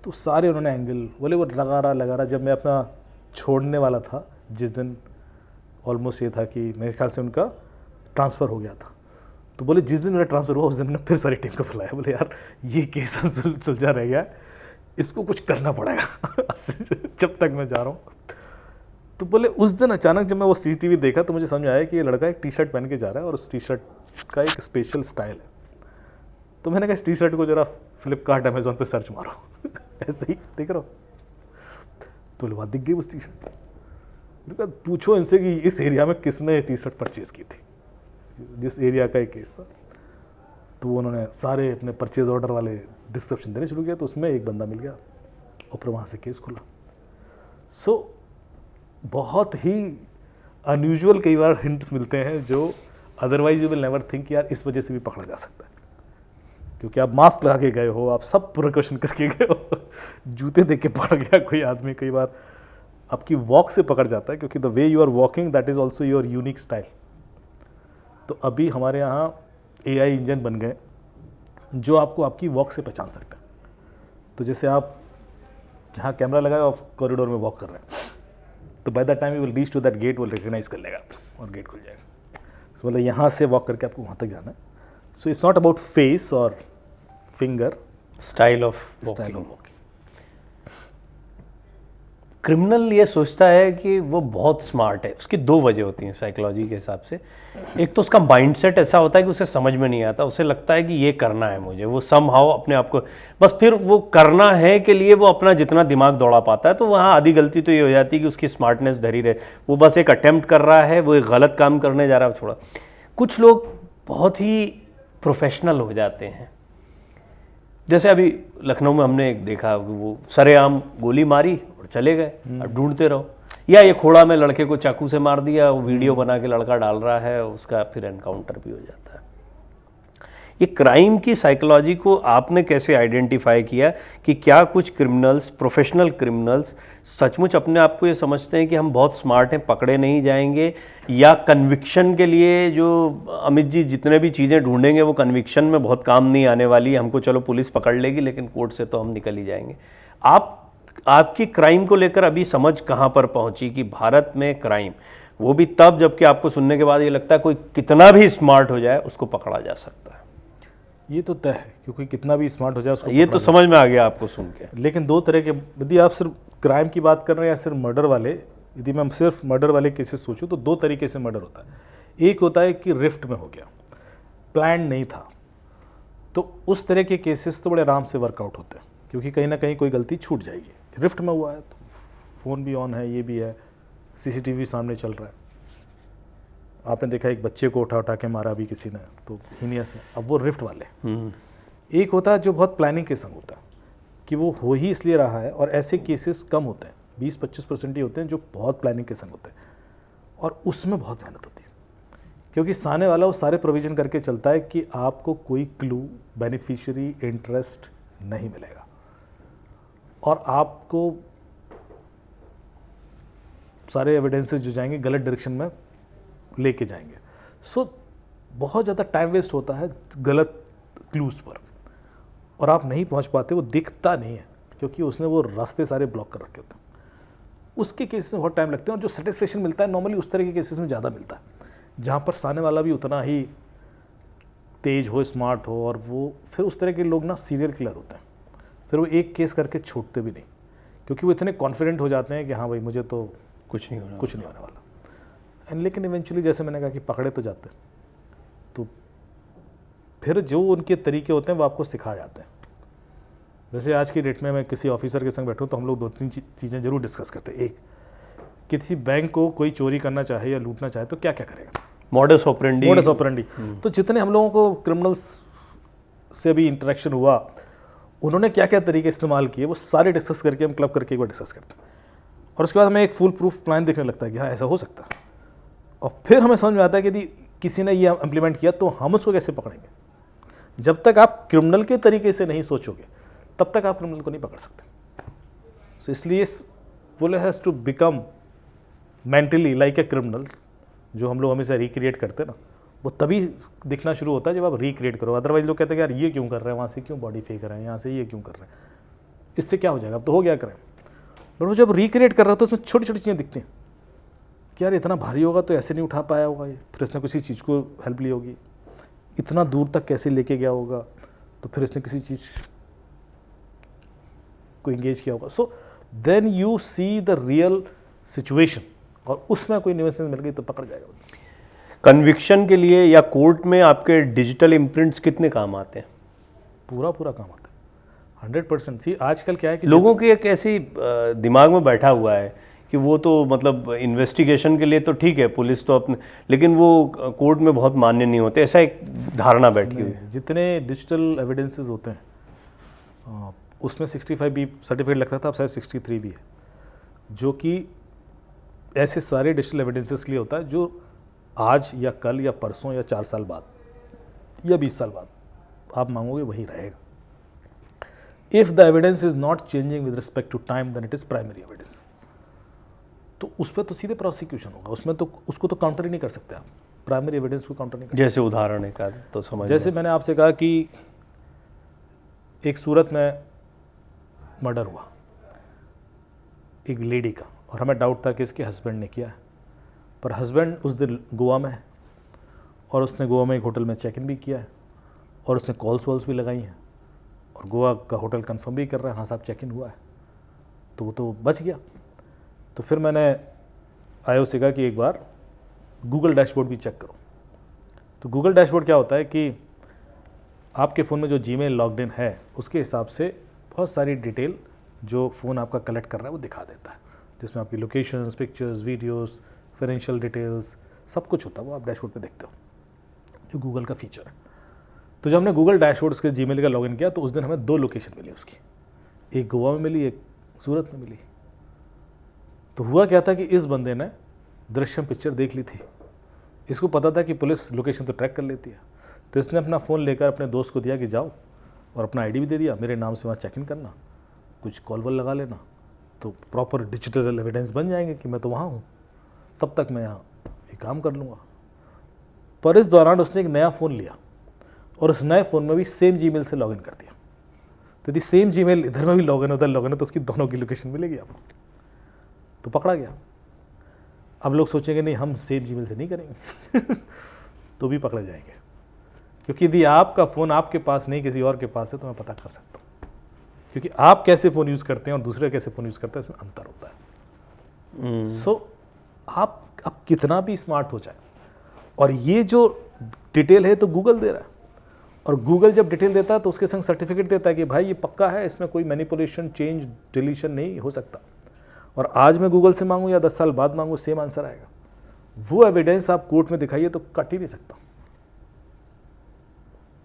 तो सारे उन्होंने एंगल बोले, वो लगा रहा। जब मैं अपना छोड़ने वाला था, जिस दिन ऑलमोस्ट ये था कि मेरे ख्याल से उनका ट्रांसफ़र हो गया था, तो बोले जिस दिन मेरा ट्रांसफ़र हुआ उस दिन मैंने फिर सारी टीम को बुलाया। बोले यार ये केस सुलझा रह गया, इसको कुछ करना पड़ेगा जब तक मैं जा रहा हूँ। तो बोले उस दिन अचानक जब मैं वो CCTV देखा तो मुझे समझ आया कि ये लड़का एक टी-शर्ट पहन के जा रहा है और उस टी-शर्ट का एक स्पेशल स्टाइल है। तो मैंने कहा इस टी-शर्ट को जरा फ्लिपकार्ट अमेजोन पे सर्च मारो ऐसे ही देख रहा हूँ। तो बात दिख गई उस टी-शर्ट। मैंने कहा पूछो इनसे कि इस एरिया में किसने ये टी-शर्ट परचेज़ की थी, जिस एरिया का एक केस था। तो उन्होंने सारे अपने परचेज ऑर्डर वाले डिस्क्रिप्शन देने शुरू किया, तो उसमें एक बंदा मिल गया और फिर वहाँ से केस खुला। सो बहुत ही अनयूजुअल कई बार हिंट्स मिलते हैं जो otherwise you will never think यार इस वजह से भी पकड़ा जा सकता है, क्योंकि आप मास्क लगा के गए हो, आप सब प्रिकॉशन करके गए हो जूते देख के पकड़ गया कोई आदमी, कई बार आपकी वॉक से पकड़ जाता है, क्योंकि the way you are walking that is also your unique style. तो अभी हमारे यहाँ AI इंजन बन गए जो आपको आपकी वॉक से पहचान सकता है। तो जैसे आप जहाँ कैमरा लगाए आप कॉरिडोर में वॉक कर रहे हैं, तो by the time you will reach to that gate, वो रिकग्नाइज कर लेगा और गेट खुल जाएगा। सो मतलब यहाँ से वॉक करके आपको वहाँ तक जाना है। So it's not about face और finger, style of walking. Criminal ये सोचता है कि वो बहुत स्मार्ट है। उसकी दो वजह होती हैं साइकोलॉजी के हिसाब से। एक तो उसका माइंडसेट ऐसा होता है कि उसे समझ में नहीं आता, उसे लगता है कि ये करना है मुझे, वो समहाउ अपने आप को बस फिर वो करना है के लिए वो अपना जितना दिमाग दौड़ा पाता है। तो वहाँ आधी गलती तो ये हो जाती है कि उसकी स्मार्टनेस धरी रहे, वो बस एक अटेम्प्ट कर रहा है, वो एक गलत काम करने जा रहा है, छोड़ा। कुछ लोग बहुत ही प्रोफेशनल हो जाते हैं, जैसे अभी लखनऊ में हमने एक देखा, वो सरेआम गोली मारी और चले गए, अब ढूंढते रहो। या ये खोड़ा में लड़के को चाकू से मार दिया, वो वीडियो बना के लड़का डाल रहा है, उसका फिर एनकाउंटर भी हो जाता है। ये क्राइम की साइकोलॉजी को आपने कैसे आइडेंटिफाई किया कि क्या कुछ क्रिमिनल्स, प्रोफेशनल क्रिमिनल्स सचमुच अपने आप को ये समझते हैं कि हम बहुत स्मार्ट हैं, पकड़े नहीं जाएंगे, या कन्विक्शन के लिए जो अमित जी जितने भी चीज़ें ढूंढेंगे वो कन्विक्शन में बहुत काम नहीं आने वाली, हमको चलो पुलिस पकड़ लेगी लेकिन कोर्ट से तो हम निकल ही जाएंगे। आपकी क्राइम को लेकर अभी समझ कहाँ पर पहुँची कि भारत में क्राइम, वो भी तब जबकि आपको सुनने के बाद ये लगता है कोई कितना भी स्मार्ट हो जाए उसको पकड़ा जा सकता है? ये तो तय है, क्योंकि कितना भी स्मार्ट हो जाए उसको ये तो समझ में आ गया आपको सुन के। लेकिन दो तरह के, यदि आप सिर्फ क्राइम की बात कर रहे हैं या सिर्फ मर्डर वाले, यदि मैं सिर्फ मर्डर वाले केसेस सोचूं तो दो तरीके से मर्डर होता है। एक होता है कि रिफ्ट में हो गया, प्लान नहीं था, तो उस तरह के केसेस तो बड़े आराम से वर्कआउट होते हैं, क्योंकि कहीं ना कहीं कोई गलती छूट जाएगी। रिफ्ट में हुआ है तो फ़ोन भी ऑन है, ये भी है, CCTV सामने चल रहा है। आपने देखा एक बच्चे को उठा के मारा भी किसी ने, तो हीनियस है। अब वो रिफ्ट वाले। एक होता है जो बहुत प्लानिंग के संग होता है, कि वो हो ही इसलिए रहा है, और ऐसे केसेस कम होते हैं, 20-25% ही होते हैं जो बहुत प्लानिंग के संग होते हैं, और उसमें बहुत मेहनत होती है, क्योंकि सामने वाला वो सारे प्रोविजन करके चलता है कि आपको कोई क्लू, बेनिफिशियरी, इंटरेस्ट नहीं मिलेगा, और आपको सारे एविडेंसेस जो जाएंगे गलत डायरेक्शन में लेके जाएंगे। सो बहुत ज़्यादा टाइम वेस्ट होता है गलत क्लूज़ पर, और आप नहीं पहुंच पाते, वो दिखता नहीं है क्योंकि उसने वो रास्ते सारे ब्लॉक कर रखे होते हैं। उसके केसेस में बहुत टाइम लगते हैं, और जो सेटिस्फेक्शन मिलता है नॉर्मली उस तरह के केसेस में ज़्यादा मिलता है, जहाँ पर सामने वाला भी उतना ही तेज हो, स्मार्ट हो, और वो फिर उस तरह के लोग ना सीरियल किलर होते हैं, फिर वो एक केस करके छोड़ते भी नहीं, क्योंकि वो इतने कॉन्फिडेंट हो जाते हैं कि हाँ भाई मुझे तो कुछ नहीं होने वाला। एंड लेकिन इवेंचुअली जैसे मैंने कहा कि पकड़े तो जाते हैं, तो फिर जो उनके तरीके होते हैं वो आपको सिखा जाते हैं। वैसे आज की डेट में मैं किसी ऑफिसर के संग बैठूं तो हम लोग 2-3 चीज़ें जरूर डिस्कस करते हैं। एक, किसी बैंक को कोई चोरी करना चाहे या लूटना चाहे तो क्या क्या करेगा, मॉडस ऑपरेंडी। तो जितने हम लोगों को क्रिमिनल्स से भी इंटरेक्शन हुआ, उन्होंने क्या क्या तरीके इस्तेमाल किए, वो सारे डिस्कस करके हम क्लब करके एक बार डिस्कस करते हैं, और उसके बाद हमें एक फुल प्रूफ प्लान देखने लगता है कि हाँ ऐसा हो सकता है, और फिर हमें समझ में आता है कि यदि किसी ने ये इम्प्लीमेंट किया तो हम उसको कैसे पकड़ेंगे। जब तक आप क्रिमिनल के तरीके से नहीं सोचोगे तब तक आप क्रिमिनल को नहीं पकड़ सकते। सो इसलिए full has to become mentally like a criminal, जो हम लोग हमेशा रिक्रिएट करते हैं ना, वो तभी दिखना शुरू होता है जब आप रिक्रिएट करो। अदरवाइज लोग कहते हैं यार ये क्यों कर रहे हैं, वहाँ से क्यों बॉडी फेंक रहे हैं, यहाँ से ये क्यों कर रहे हैं, इससे क्या हो जाएगा, अब तो हो गया करें। बट वो जब रिक्रिएट कर रहा था तो उसमें छोटी छोटी चीज़ें दिखती हैं कि यार इतना भारी होगा तो ऐसे नहीं उठा पाया होगा ये, फिर इसने किसी चीज़ को हेल्प ली होगी, इतना दूर तक कैसे लेके गया होगा, तो फिर इसने किसी चीज़ को इंगेज किया होगा। So then you see the real situation, और उसमें कोई न्यूसेंस मिल गई तो पकड़ जाएगा। कन्विक्शन के लिए या कोर्ट में आपके डिजिटल इम्प्रिंट्स कितने काम आते हैं? पूरा काम आता है 100%। सी आजकल क्या है कि लोगों की एक ऐसी दिमाग में बैठा हुआ है कि वो तो मतलब इन्वेस्टिगेशन के लिए तो ठीक है, पुलिस तो अपने, लेकिन वो कोर्ट में बहुत मान्य नहीं होते, ऐसा एक धारणा बैठी हुई है। जितने डिजिटल एविडेंसेस होते हैं उसमें 65B सर्टिफिकेट लगता था, अब शायद 63 भी है, जो कि ऐसे सारे डिजिटल एविडेंसेस के लिए होता है जो आज या कल या परसों या 4 साल बाद या 20 साल बाद आप मांगोगे वही रहेगा। If the evidence is not changing with respect to time then it is primary evidence. तो उस पर तो सीधे प्रोसिक्यूशन होगा, उसमें तो उसको तो काउंटर ही नहीं कर सकते आप, प्राइमरी एविडेंस को काउंटर नहीं कर जैसे उदाहरण एक आध तो समझ जैसे मैंने आपसे कहा कि एक सूरत में मर्डर हुआ एक लेडी का, और हमें डाउट था कि इसके हस्बैंड ने किया है, पर हस्बैंड उस दिन गोवा में है और उसने गोवा में एक होटल में चेक इन भी किया है और उसने कॉल्स वॉल्स भी लगाई हैं और गोवा का होटल कंफर्म भी कर रहा है हाँ साहब चेक इन हुआ है, तो वो तो बच गया। तो फिर मैंने आयो से कहा कि एक बार गूगल डैशबोर्ड भी चेक करो। तो गूगल डैशबोर्ड क्या होता है कि आपके फ़ोन में जो जीमेल लॉग्ड इन है उसके हिसाब से बहुत सारी डिटेल जो फ़ोन आपका कलेक्ट कर रहा है वो दिखा देता है, जिसमें आपकी locations, pictures, videos, financial details सब कुछ होता है, वो आप डैशबोर्ड पे देखते हो, जो गूगल का फीचर है। तो जब हमने गूगल डैशबोर्ड उसके जीमेल का लॉगिन किया तो उस दिन हमें 2 लोकेशन मिली उसकी, एक गोवा में मिली, एक सूरत में मिली। तो हुआ क्या था कि इस बंदे ने दृश्यम पिक्चर देख ली थी, इसको पता था कि पुलिस लोकेशन तो ट्रैक कर लेती है, तो इसने अपना फ़ोन लेकर अपने दोस्त को दिया कि जाओ, और अपना आईडी भी दे दिया, मेरे नाम से वहाँ चेक इन करना, कुछ कॉल वॉल लगा लेना, तो प्रॉपर डिजिटल एविडेंस बन जाएंगे कि मैं तो वहाँ हूँ, तब तक मैं यहाँ ये काम कर लूँगा। पर इस दौरान उसने एक नया फ़ोन लिया और उस नए फ़ोन में भी सेम जीमेल से लॉगिन कर दिया। तो यदि सेम जीमेल इधर में भी लॉगिन उधर लॉगिन है तो उसकी दोनों की लोकेशन मिलेगी आपको, तो पकड़ा गया। अब लोग सोचेंगे नहीं हम सेम जीमेल से नहीं करेंगे तो भी पकड़े जाएंगे, क्योंकि यदि आपका फ़ोन आपके पास नहीं किसी और के पास है तो मैं पता कर सकता हूँ, क्योंकि आप कैसे फ़ोन यूज़ करते हैं और दूसरे कैसे फ़ोन यूज़ करते हैं इसमें अंतर होता है। सो आप अब कितना भी स्मार्ट हो जाए, और ये जो डिटेल है तो गूगल दे रहा है, और गूगल जब डिटेल देता है तो उसके संग सर्टिफिकेट देता है कि भाई ये पक्का है, इसमें कोई मैनिपुलेशन, चेंज, डिलीशन नहीं हो सकता, और आज मैं गूगल से मांगूँ या 10 साल बाद मांगूँ सेम आंसर आएगा। वो एविडेंस आप कोर्ट में दिखाइए तो कट ही नहीं सकता।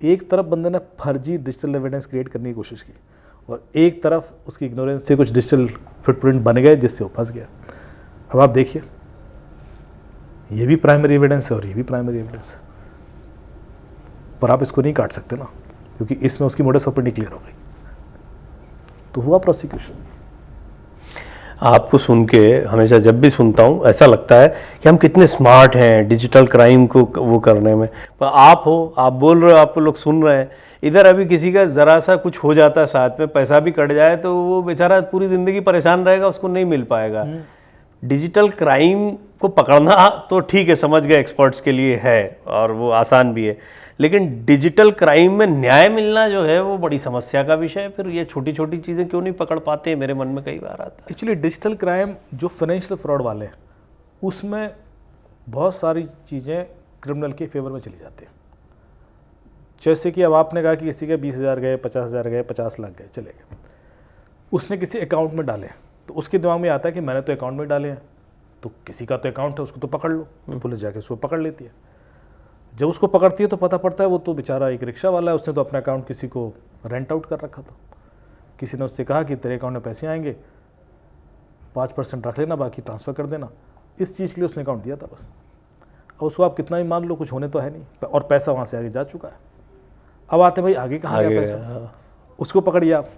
एक तरफ बंदे ने फर्जी डिजिटल एविडेंस क्रिएट करने की कोशिश की और एक तरफ उसकी इग्नोरेंस से कुछ डिजिटल फुटप्रिंट बन गए जिससे वो फंस गया। अब आप देखिए, ये भी प्राइमरी एविडेंस है और ये भी प्राइमरी एविडेंस है, पर आप इसको नहीं काट सकते ना, क्योंकि इसमें उसकी मोडस ऑपरेंडी क्लियर हो गई, तो हुआ प्रोसिक्यूशन। आपको सुन के हमेशा जब भी सुनता हूँ ऐसा लगता है कि हम कितने स्मार्ट हैं डिजिटल क्राइम को वो करने में, पर आप हो, आप बोल रहे हो, आप लोग सुन रहे हैं, इधर अभी किसी का ज़रा सा कुछ हो जाता है, साथ में पैसा भी कट जाए तो वो बेचारा पूरी ज़िंदगी परेशान रहेगा, उसको नहीं मिल पाएगा। डिजिटल क्राइम को पकड़ना तो ठीक है, समझ गए, एक्सपर्ट्स के लिए है और वो आसान भी है, लेकिन डिजिटल क्राइम में न्याय मिलना जो है वो बड़ी समस्या का विषय है। फिर ये छोटी छोटी चीज़ें क्यों नहीं पकड़ पाते हैं, मेरे मन में कई बार आता है। एक्चुअली डिजिटल क्राइम जो फाइनेंशियल फ्रॉड वाले हैं उसमें बहुत सारी चीज़ें क्रिमिनल के फेवर में चली जाती हैं। जैसे कि अब आपने कहा कि किसी के 20,000 गए, 50,000 गए, 50 लाख गए, चले गए, उसने किसी अकाउंट में डाले, तो उसके दिमाग में आता है कि मैंने तो अकाउंट में डाले हैं, तो किसी का तो अकाउंट है, उसको तो पकड़ लो, तो पुलिस जाके उसको पकड़ लेती है। जब उसको पकड़ती है तो पता पड़ता है वो तो बेचारा एक रिक्शा वाला है, उसने तो अपना अकाउंट किसी को रेंट आउट कर रखा था, किसी ने उससे कहा कि तेरे अकाउंट में पैसे आएंगे, 5% रख लेना, बाकी ट्रांसफ़र कर देना, इस चीज़ के लिए उसने अकाउंट दिया था बस। अब उसको आप कितना ही मान लो, कुछ होने तो है नहीं, और पैसा वहाँ से आगे जा चुका है। अब आते भाई आगे कहाँ गया पैसा, उसको पकड़िए आप,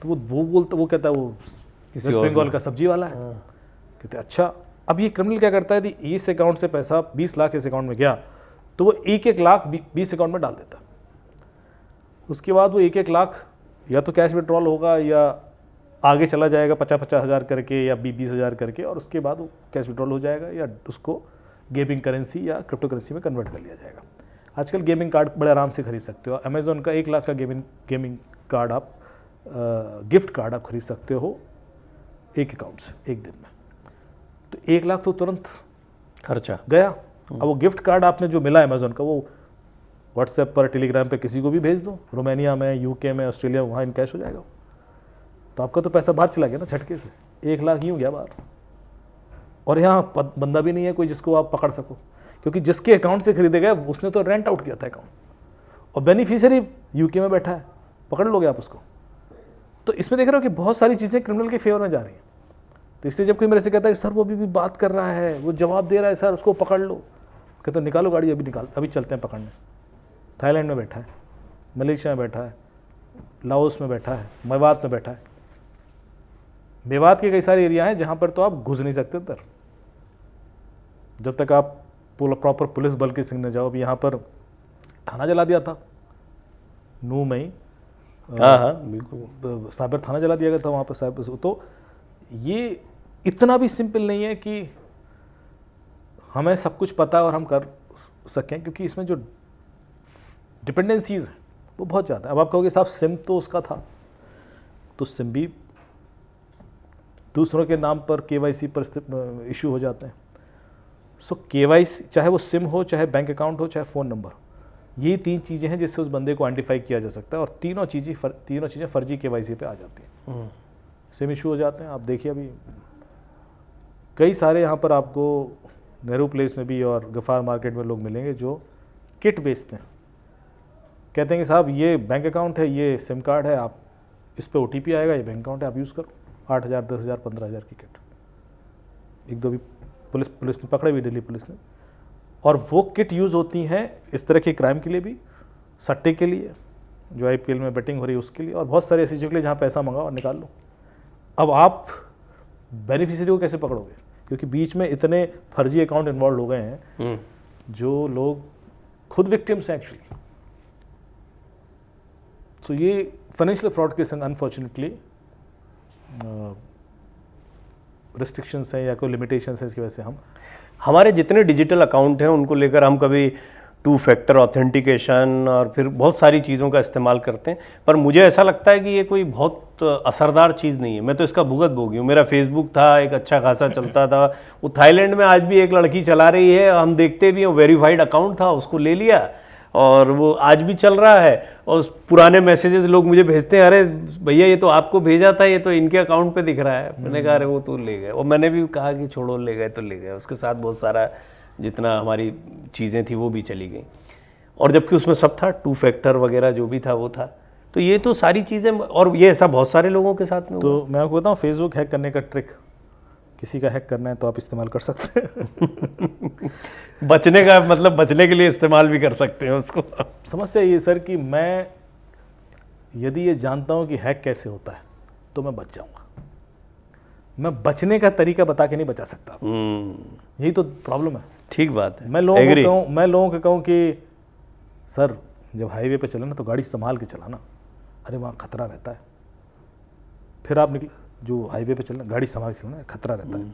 तो वो बोलता, वो कहता है वो वेस्ट बंगाल का सब्जी वाला है, कहते अच्छा। अब ये क्रिमिनल क्या करता है, यदि इस अकाउंट से पैसा 20 लाख इस अकाउंट में गया तो वो 1-1 लाख 20 अकाउंट में डाल देता है। उसके बाद वो 1-1 लाख या तो कैश विड्रॉल होगा या आगे चला जाएगा 50-50 हज़ार करके या 20-20 हज़ार करके, और उसके बाद वो कैश विड्रॉल हो जाएगा या उसको गेमिंग करेंसी या क्रिप्टो करेंसी में कन्वर्ट कर लिया जाएगा। आजकल गेमिंग कार्ड बड़े आराम से खरीद सकते हो। अमेज़ॉन का 1 लाख का गेमिंग कार्ड आप गिफ्ट कार्ड आप खरीद सकते हो एक अकाउंट से एक दिन में। तो 1 लाख तो तुरंत खर्चा गया। अब वो गिफ्ट कार्ड आपने जो मिला अमेज़ॉन का, वो व्हाट्सएप पर टेलीग्राम पे किसी को भी भेज दो, रोमानिया में, यूके में, ऑस्ट्रेलिया, वहाँ इन कैश हो जाएगा। तो आपका तो पैसा बाहर चला गया ना झटके से, 1 लाख यूँ गया बाहर। और यहाँ बंदा भी नहीं है कोई जिसको आप पकड़ सको, क्योंकि जिसके अकाउंट से खरीदे गए उसने तो रेंट आउट किया था अकाउंट, और बेनिफिशियरी यूके में बैठा है, पकड़ लोगे आप उसको। तो इसमें देख रहे हो कि बहुत सारी चीज़ें क्रिमिनल के फेवर में जा रही हैं। तो इसलिए जब कोई मेरे से कहता है कि सर वो अभी भी बात कर रहा है, वो जवाब दे रहा है, सर उसको पकड़ लो, कहते निकालो गाड़ी, अभी चलते हैं पकड़ने। थाईलैंड में बैठा है, मलेशिया में बैठा है, लाओस में बैठा है, मेवात में बैठा है। मेवात के कई सारे एरिया हैं जहाँ पर तो आप घुस नहीं सकते अंदर जब तक आप प्रॉपर पुलिस बल के संग न जाओ। अभी यहाँ पर थाना जला दिया था नू में ही, हाँ बिल्कुल, साइबर थाना जला दिया गया था वहाँ पर साइबर। तो ये इतना भी सिंपल नहीं है कि हमें सब कुछ पता है और हम कर सकें, क्योंकि इसमें जो डिपेंडेंसीज हैं वो बहुत ज़्यादा है। अब आप कहोगे साहब सिम तो उसका था, तो सिम भी दूसरों के नाम पर केवाईसी पर इशू हो जाते हैं। सो केवाईसी, चाहे वो सिम हो, चाहे बैंक अकाउंट हो, चाहे फ़ोन नंबर, ये 3 चीज़ें हैं जिससे उस बंदे को आइडेंटिफाई किया जा सकता है, और तीनों चीज़ें फर्जी केवाईसी पे आ जाती हैं। सिम इशू हो जाते हैं। आप देखिए अभी कई सारे यहाँ पर आपको नेहरू प्लेस में भी और गफ़ार मार्केट में लोग मिलेंगे जो किट बेचते हैं। कहते हैं कि साहब ये बैंक अकाउंट है, ये सिम कार्ड है, आप इस पर OTP आएगा, ये बैंक अकाउंट है, आप यूज़ करो। 8,000, 10,000, 15,000 की किट। 1-2 भी पुलिस ने पकड़े भी, दिल्ली पुलिस ने। और वो किट यूज़ होती हैं इस तरह के क्राइम के लिए भी, सट्टे के लिए, जो IPL में बेटिंग हो रही है उसके लिए, और बहुत सारी ऐसी चीज़ों के लिए जहाँ पैसा मंगाओ और निकाल लो। अब आप बेनिफिशियरी को कैसे पकड़ोगे, क्योंकि बीच में इतने फर्जी अकाउंट इन्वॉल्व हो गए हैं जो लोग खुद विक्टिम्स हैं एक्चुअली। सो ये फाइनेंशियल फ्रॉड के संग अनफॉर्चुनेटली रिस्ट्रिक्शंस हैं या कोई लिमिटेशंस हैं, इसकी वजह से हमारे जितने डिजिटल अकाउंट हैं उनको लेकर हम कभी 2 फैक्टर ऑथेंटिकेशन और फिर बहुत सारी चीज़ों का इस्तेमाल करते हैं, पर मुझे ऐसा लगता है कि ये कोई बहुत असरदार चीज़ नहीं है। मैं तो इसका भुगत भोगी हूँ। मेरा फेसबुक था, एक अच्छा खासा चलता था, वो थाईलैंड में आज भी एक लड़की चला रही है, हम देखते भी हैं, वेरीफाइड अकाउंट था, उसको ले लिया और वो आज भी चल रहा है। और पुराने मैसेजेस लोग मुझे भेजते हैं, अरे भैया ये तो आपको भेजा था, ये तो इनके अकाउंट पे दिख रहा है। मैंने कहा अरे वो तो ले गए, और मैंने भी कहा कि छोड़ो, ले गए तो ले गए। उसके साथ बहुत सारा जितना हमारी चीज़ें थी वो भी चली गई, और जबकि उसमें सब था, 2 फैक्टर वगैरह जो भी था वो था। तो ये तो सारी चीज़ें, और ये ऐसा बहुत सारे लोगों के साथ में तो मैं आपको बताऊँ, फेसबुक हैक करने का ट्रिक, किसी का हैक करना है तो आप इस्तेमाल कर सकते हैं। बचने का मतलब बचने के लिए इस्तेमाल भी कर सकते हैं उसको। समस्या ये सर कि मैं यदि ये जानता हूँ कि हैक कैसे होता है तो मैं बच जाऊँगा। मैं बचने का तरीका बता के नहीं बचा सकता। यही तो प्रॉब्लम है। ठीक बात है। मैं लोगों को कहूँ कि सर जब हाईवे पे चले ना तो गाड़ी संभाल के चलाना, अरे वहाँ खतरा रहता है। फिर आप निकले, जो हाईवे पे चलना गाड़ी संभाल के चलाना, खतरा रहता है।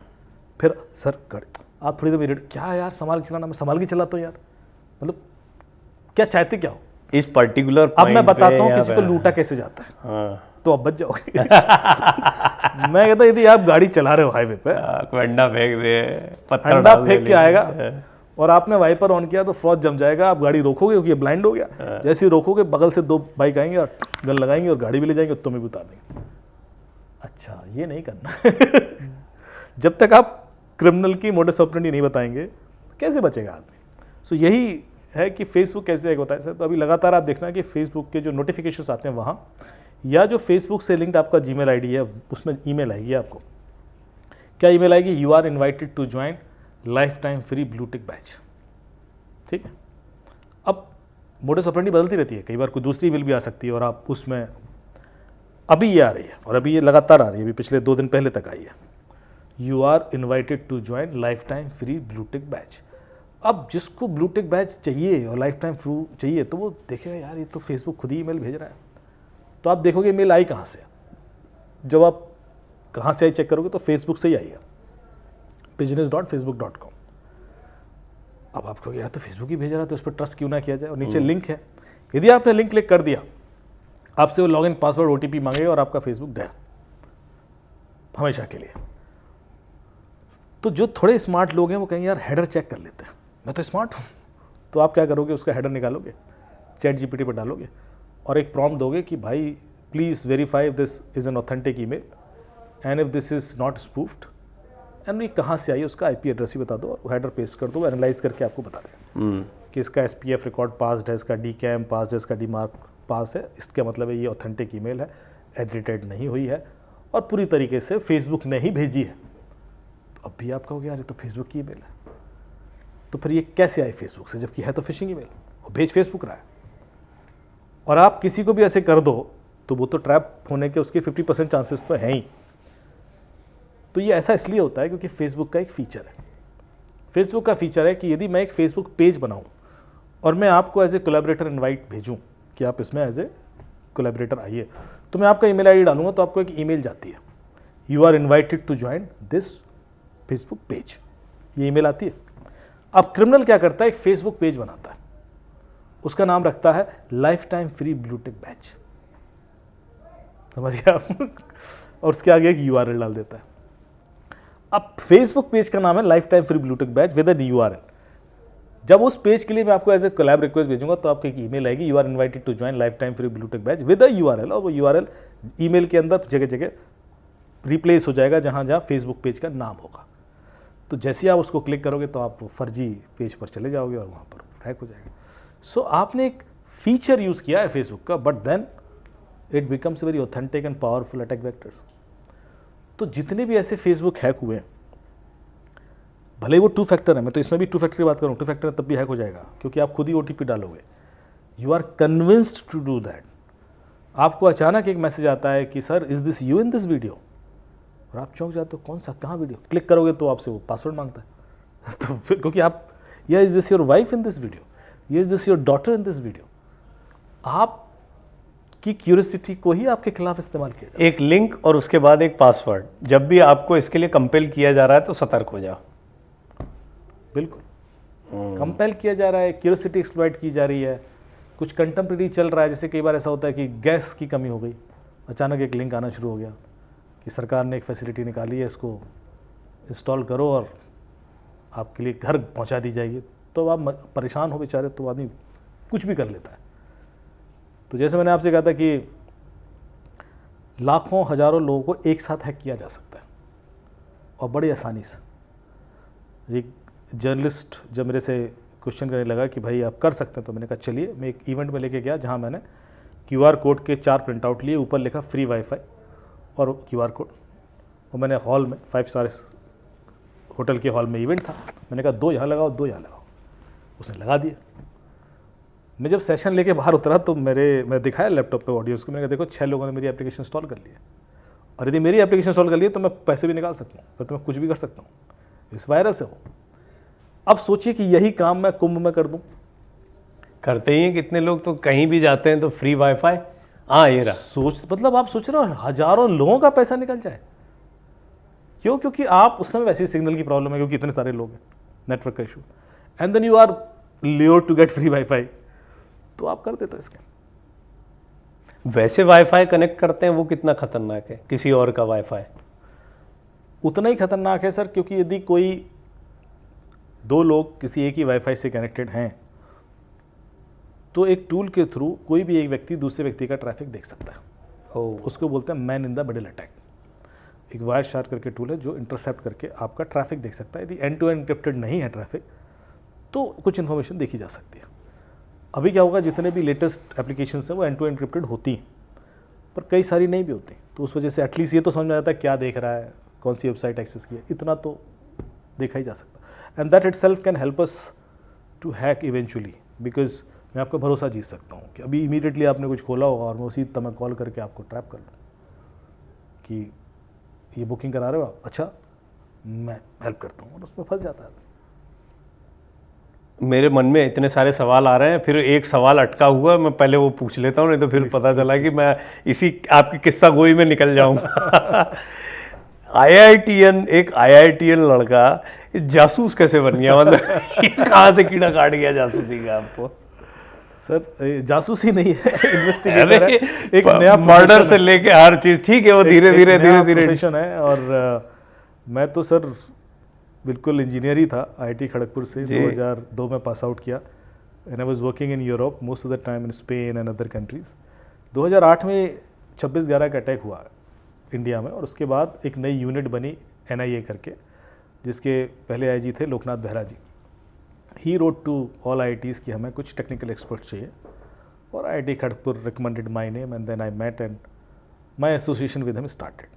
फिर सर गाड़ी आप थोड़ी देर क्या यार संभाल के चलाना, मैं संभाल के चलाता हूँ यार, मतलब क्या चाहते क्या हो इस पर्टिकुलर। अब मैं बताता हूँ किसी को लूटा कैसे जाता है। हाँ। तो अब बच जाओगे। मैं कहता यदि आप गाड़ी चला रहे हो हाईवे पे, अंडा फेंक दे, पत्थर अंडा फेंक के आएगा और आपने वाइपर ऑन किया तो फ्रॉज जम जाएगा। आप गाड़ी रोकोगे क्योंकि ये ब्लाइंड हो गया, जैसे ही रोकोगे बगल से 2 बाइक आएंगे और गन लगाएंगे और गाड़ी भी ले जाएंगे, तुम्हें भी उतार देंगे। अच्छा ये नहीं करना। जब तक आप क्रिमिनल की मोडस ऑपरेंडी नहीं बताएंगे कैसे बचेगा आदमी। सो यही है कि फेसबुक कैसे हैक होता है सर। तो अभी लगातार आप देखना कि फेसबुक के जो नोटिफिकेशंस आते हैं वहाँ, या जो फेसबुक से लिंक्ड आपका जीमेल आईडी है उसमें ईमेल आएगी आपको। क्या ईमेल आएगी? You are invited to join lifetime free blue tick badge. ठीक है, अब मोडस ऑपरेंडी बदलती रहती है, कई बार कोई दूसरी ईमेल भी आ सकती है और आप उसमें, अभी ये आ रही है और अभी ये लगातार आ रही है, अभी पिछले 2 दिन पहले तक आई है। You are invited to join lifetime free blue tick badge. अब जिसको ब्लू टिक बैच चाहिए और लाइफ टाइम फ्रू चाहिए तो वो देखेगा यार ये तो फेसबुक खुद ही ईमेल भेज रहा है। तो आप देखोगे ईमेल आई कहाँ से, जब आप कहाँ से आई चेक करोगे तो फेसबुक से ही आई है, business.facebook.com। अब आप कहोगे यार तो फेसबुक ही भेज रहा है तो उस पर ट्रस्ट क्यों ना किया जाए, और नीचे लिंक है। यदि आपने लिंक क्लिक कर दिया, आपसे वो लॉगिन पासवर्ड ओटीपी मांगेगा और आपका फेसबुक गया हमेशा के लिए। तो जो थोड़े स्मार्ट लोग हैं वो कहेंगे यार हेडर चेक कर लेते हैं, मैं तो स्मार्ट हूँ। तो आप क्या करोगे, उसका हेडर निकालोगे, चैट जीपीटी पर डालोगे और एक प्रॉम्प्ट दोगे कि भाई please verify if this is an authentic email and if this is not spoofed and ये कहाँ से आई उसका आईपी एड्रेस ही बता दो, और हेडर पेस्ट कर दो, वो एनालाइज करके आपको बता दें कि इसका एसपीएफ रिकॉर्ड पास्ड है, इसका डीकैम पास्ड है, इसका डीमार्क पास है, इसका मतलब है ये ऑथेंटिक ईमेल है, एडिटेड नहीं हुई है और पूरी तरीके से फेसबुक ने ही भेजी है। तो अब भी आप कहोगे यार ये तो फेसबुक की ईमेल है, तो फिर ये कैसे आई फेसबुक से, जबकि है तो फिशिंग ईमेल, वो भेज फेसबुक रहा है। और आप किसी को भी ऐसे कर दो तो वो तो ट्रैप होने के उसके 50% चांसेस तो हैं ही। तो ये ऐसा इसलिए होता है क्योंकि फेसबुक का एक फीचर है, फेसबुक का फीचर है कि यदि मैं एक फेसबुक पेज बनाऊं और मैं आपको एज ए कोलैबोरेटर इनवाइट भेजूं कि आप इसमें एज ए कोलैबोरेटर आइए, तो मैं आपका ईमेल आईडी डालूंगा तो आपको एक ईमेल जाती है, you are invited to join this Facebook page, ये ईमेल आती है। अब क्रिमिनल क्या करता है, एक फेसबुक पेज बनाता है, उसका नाम रखता है lifetime free blue tick batch, समझ गए आप और उसके आगे एक यूआरएल डाल देता है। अब फेसबुक पेज का नाम है lifetime free blue tick badge with an URL. जब उस पेज के लिए मैं आपको एज ए कोलैब रिक्वेस्ट भेजूंगा तो आपको एक ईमेल आएगी, you are invited to join lifetime free blue tick badge with a URL, और वो यूआरएल ईमेल के अंदर जगह जगह रिप्लेस हो जाएगा जहां जहां फेसबुक पेज का नाम होगा। तो जैसे ही आप उसको क्लिक करोगे तो आप फर्जी पेज पर चले जाओगे और वहां पर हैक हो जाएगा। सो आपने एक फीचर यूज किया है फेसबुक का, but then it becomes very authentic and powerful attack vectors. तो जितने भी ऐसे फेसबुक हैक हुए, भले ही वो 2 फैक्टर है, मैं तो इसमें भी 2 फैक्टर की बात करूँ, 2 फैक्टर तब भी हैक हो जाएगा क्योंकि आप खुद ही ओटीपी डालोगे, you are convinced to do that. आपको अचानक एक मैसेज आता है कि sir is this you in this video, और आप चौंक जाते हो, कौन सा, कहाँ वीडियो, क्लिक करोगे तो आपसे वो पासवर्ड मांगता है तो फिर क्योंकि आप, या is this your wife in this video, या is this your daughter in this video, आप की क्यूरियोसिटी को ही आपके खिलाफ इस्तेमाल किया जाए। एक लिंक और उसके बाद एक पासवर्ड, जब भी आपको इसके लिए कंपेल किया जा रहा है तो सतर्क हो जाओ। बिल्कुल कंपेल किया जा रहा है, क्यूरियोसिटी एक्सप्लॉइट की जा रही है, कुछ कंटेम्प्रेरी चल रहा है। जैसे कई बार ऐसा होता है कि गैस की कमी हो गई, अचानक एक लिंक आना शुरू हो गया कि सरकार ने एक फैसिलिटी निकाली है, इसको इंस्टॉल करो और आपके लिए घर पहुंचा दी जाएगी। तो आप परेशान हो बेचारे, तो आदमी कुछ भी कर लेता है। तो जैसे मैंने आपसे कहा था कि लाखों हजारों लोगों को एक साथ हैक किया जा सकता है और बड़ी आसानी से। एक जर्नलिस्ट जब मेरे से क्वेश्चन करने लगा कि भाई आप कर सकते हैं, तो मैंने कहा चलिए। मैं एक इवेंट में लेके गया जहां मैंने QR कोड के 4 प्रिंट आउट लिए, ऊपर लिखा फ्री वाईफाई और QR कोड, और मैंने हॉल में 5 स्टार होटल के हॉल में इवेंट था, मैंने कहा 2 यहाँ लगाओ 2 यहाँ लगाओ, उसने लगा दिया। मैं जब सेशन लेके बाहर उतरा तो मैं दिखाया लैपटॉप पे ऑडियंस को, मैंने कहा देखो 6 लोगों ने मेरी एप्लीकेशन इंस्टॉल कर ली है, और यदि मेरी एप्लीकेशन इंस्टॉल कर ली है तो मैं पैसे भी निकाल सकता हूँ, तो मैं कुछ भी कर सकता हूँ, इस वायरस है वो। अब सोचिए कि यही काम मैं कुंभ में कर दूं। करते ही हैं कितने लोग, तो कहीं भी जाते हैं तो फ्री वाईफाई, हाँ ये रहा। मतलब आप सोच रहे हो हजारों लोगों का पैसा निकल जाए, क्यों? क्योंकि आप उस समय वैसे सिग्नल की प्रॉब्लम है, क्योंकि इतने सारे लोग हैं, नेटवर्क का issue, and then you are lure to get free wifi, तो आप कर देते हो इसके। वैसे वाईफाई कनेक्ट करते हैं वो कितना खतरनाक है, किसी और का वाईफाई उतना ही खतरनाक है सर, क्योंकि यदि कोई 2 लोग किसी एक ही वाईफाई से कनेक्टेड हैं तो एक टूल के थ्रू कोई भी एक व्यक्ति दूसरे व्यक्ति का ट्रैफिक देख सकता है। उसको बोलते हैं man in the middle attack. एक वायर शार्क करके टूल है जो इंटरसेप्ट करके आपका ट्रैफिक देख सकता है। यदि एंड टू एंड एन्क्रिप्टेड नहीं है ट्रैफिक तो कुछ इन्फॉर्मेशन देखी जा सकती है। अभी क्या होगा, जितने भी लेटेस्ट एप्लीकेशन हैं वो एंड टू एंड एन्क्रिप्टेड होती हैं, पर कई सारी नहीं भी होती, तो उस वजह से एटलीस्ट ये तो समझ में आता है क्या देख रहा है, कौन सी वेबसाइट एक्सेस की है, इतना तो देखा ही जा सकता है। And that itself can help us to hack eventually, because मैं आपका भरोसा जीत सकता हूँ कि अभी इमीडिएटली आपने कुछ खोला होगा और मैं उसी समय कॉल करके आपको ट्रैप कर लूँ कि ये बुकिंग करा रहे हो आप, अच्छा मैं हेल्प करता हूँ, और उसमें फंस जाता है। मेरे मन में इतने सारे सवाल आ रहे हैं, फिर एक सवाल अटका हुआ है, मैं पहले वो पूछ लेता हूँ, नहीं तो फिर पता चला कि मैं इसी आपकी किस्सा गोई में निकल जाऊंगा। एक आईआईटीएन लड़का जासूस कैसे बन गया, मतलब ये कहाँ से कीड़ा काट गया जासूसी का आपको? सर जासूसी नहीं है, इन्वेस्टिगेटर है, एक नया मर्डर से लेके हर चीज, ठीक है, वो धीरे धीरे प्रोफेशन है। और मैं तो सर बिल्कुल इंजीनियर ही था, आईआईटी खड़गपुर से 2002 में पास आउट किया, and I was working in Europe most of the time, in Spain and other countries. 2008 में 26/11 का अटैक हुआ इंडिया में, और उसके बाद एक नई यूनिट बनी एनआईए करके, जिसके पहले आईजी थे Loknath Behera ji. He wrote to all IITs कि हमें कुछ टेक्निकल एक्सपर्ट चाहिए, और IIT Kharagpur recommended my name, and then I met and my association with him started.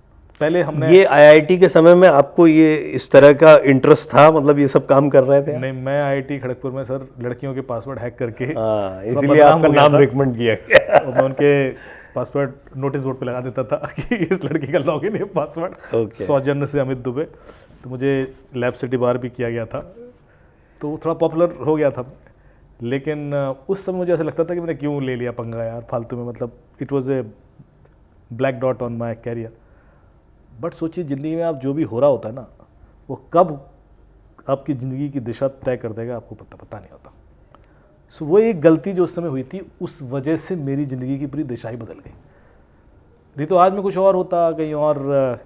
पहले हमने ये आईआईटी के समय में आपको ये इस तरह का इंटरेस्ट था, मतलब ये सब काम कर रहे थे? नहीं, मैं आईआईटी खड़गपुर में सर लड़कियों के पासवर्ड हैक करके, इसलिए आपका नाम रिकमेंड किया गया। और मैं उनके पासवर्ड नोटिस बोर्ड पे लगा देता था कि इस लड़की का लॉगिन है पासवर्ड, सौजन्य से अमित दुबे। तो मुझे लैब से डिबार भी किया गया था, तो वो थोड़ा पॉपुलर हो गया था। लेकिन उस समय मुझे ऐसा लगता था कि मैंने क्यों ले लिया पंगा यार फालतू में, मतलब it was a black dot on my career. But सोचिए, ज़िंदगी में आप जो भी हो रहा होता है ना, वो कब आपकी ज़िंदगी की दिशा तय कर देगा आपको पता नहीं होता। सो वो एक गलती जो उस समय हुई थी, उस वजह से मेरी ज़िंदगी की पूरी दिशा ही बदल गई। नहीं तो आज मैं कुछ और होता, कहीं और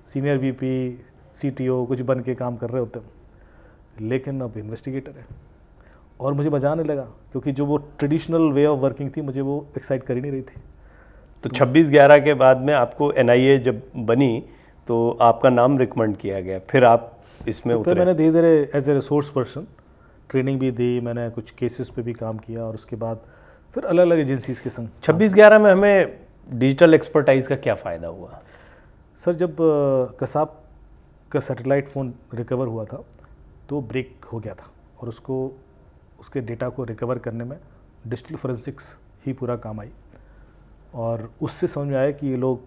सीनियर वीपी सीटीओ कुछ बन के काम कर रहे होते, लेकिन अब इन्वेस्टिगेटर है। और मुझे मज़ा आने लगा, क्योंकि जो वो ट्रेडिशनल वे ऑफ वर्किंग थी, मुझे वो एक्साइट कर ही नहीं रही थी। तो 26/11 के बाद में आपको एनआईए जब बनी तो आपका नाम रिकमेंड किया गया, फिर आप इसमें उतरे? फिर मैंने धीरे धीरे as a resource person training भी दी, मैंने कुछ केसेस पे भी काम किया, और उसके बाद फिर अलग अलग एजेंसीज के संग। 26/11 में हमें डिजिटल एक्सपर्टाइज का क्या फ़ायदा हुआ? सर, जब कसाब का सैटेलाइट फ़ोन रिकवर हुआ था तो ब्रेक हो गया था, और उसके डेटा को रिकवर करने में डिजिटल फोरेंसिक्स ही पूरा काम आई, और उससे समझ में आया कि ये लोग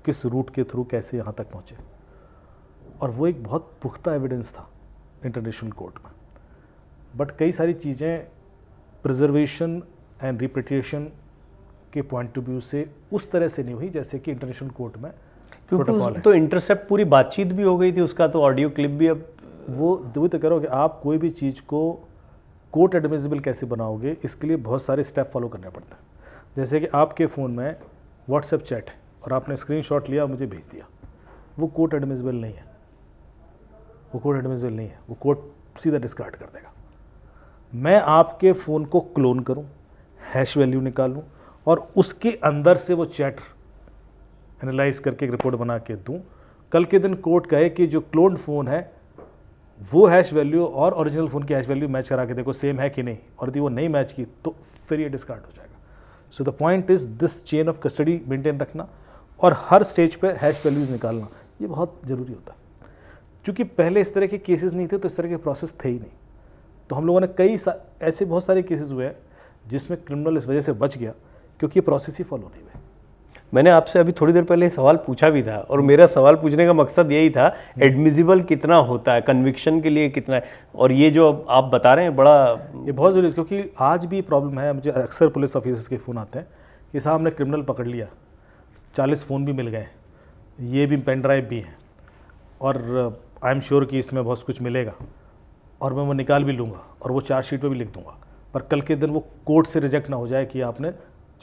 किस रूट के थ्रू कैसे यहाँ तक पहुँचे। और वो एक बहुत पुख्ता एविडेंस था इंटरनेशनल कोर्ट में। बट कई सारी चीज़ें प्रिजर्वेशन एंड रिपेट्रिएशन के पॉइंट ऑफ व्यू से उस तरह से नहीं हुई जैसे कि इंटरनेशनल कोर्ट में प्रोटोकॉल है। तो इंटरसेप्ट पूरी बातचीत भी हो गई थी, उसका तो ऑडियो क्लिप भी अब वो तो कह रहा हूँ कि आप कोई भी चीज़ को कोर्ट एडमिसिबल कैसे बनाओगे, इसके लिए बहुत सारे स्टेप फॉलो करने पड़ते हैं। जैसे कि आपके फ़ोन में व्हाट्सएप चैट है और आपने स्क्रीनशॉट लिया मुझे भेज दिया, वो कोर्ट एडमिसिबल नहीं है, वो कोर्ट एडमिसिबल नहीं है, वो कोर्ट सीधा डिस्कार्ड कर देगा। मैं आपके फ़ोन को क्लोन करूं, हैश वैल्यू निकालूं, और उसके अंदर से वो चैट एनालाइज करके एक रिपोर्ट बना के दूं, कल के दिन कोर्ट कहे कि जो क्लोन्ड फ़ोन है वो हैश वैल्यू और ओरिजिनल फ़ोन की हैश वैल्यू मैच करा के देखो सेम है कि नहीं, और यदि वो नहीं मैच की तो फिर ये डिस्कार्ड हो जाएगा। So the point is this chain of custody maintain रखना, और हर स्टेज पे हैश वैल्यूज़ निकालना, ये बहुत ज़रूरी होता है। क्योंकि पहले इस तरह के केसेस नहीं थे, तो इस तरह के प्रोसेस थे ही नहीं। तो हम लोगों ने ऐसे बहुत सारे केसेस हुए हैं जिसमें क्रिमिनल इस वजह से बच गया क्योंकि ये प्रोसेस ही फॉलो नहीं हुए। मैंने आपसे अभी थोड़ी देर पहले सवाल पूछा भी था, और मेरा सवाल पूछने का मकसद यही था, एडमिसिबल कितना होता है, कन्विक्शन के लिए कितना है, और ये जो आप बता रहे हैं बड़ा ये बहुत ज़रूरी है। क्योंकि आज भी प्रॉब्लम है, मुझे अक्सर पुलिस ऑफिसर्स के फ़ोन आते हैं कि साहब हमने क्रिमिनल पकड़ लिया, 40 फ़ोन भी मिल गए, ये भी पेन ड्राइव भी है, और आई एम श्योर कि इसमें बहुत कुछ मिलेगा, और मैं वो निकाल भी लूँगा और वो चार्जशीट पे भी लिख दूँगा, पर कल के दिन वो कोर्ट से रिजेक्ट ना हो जाए कि आपने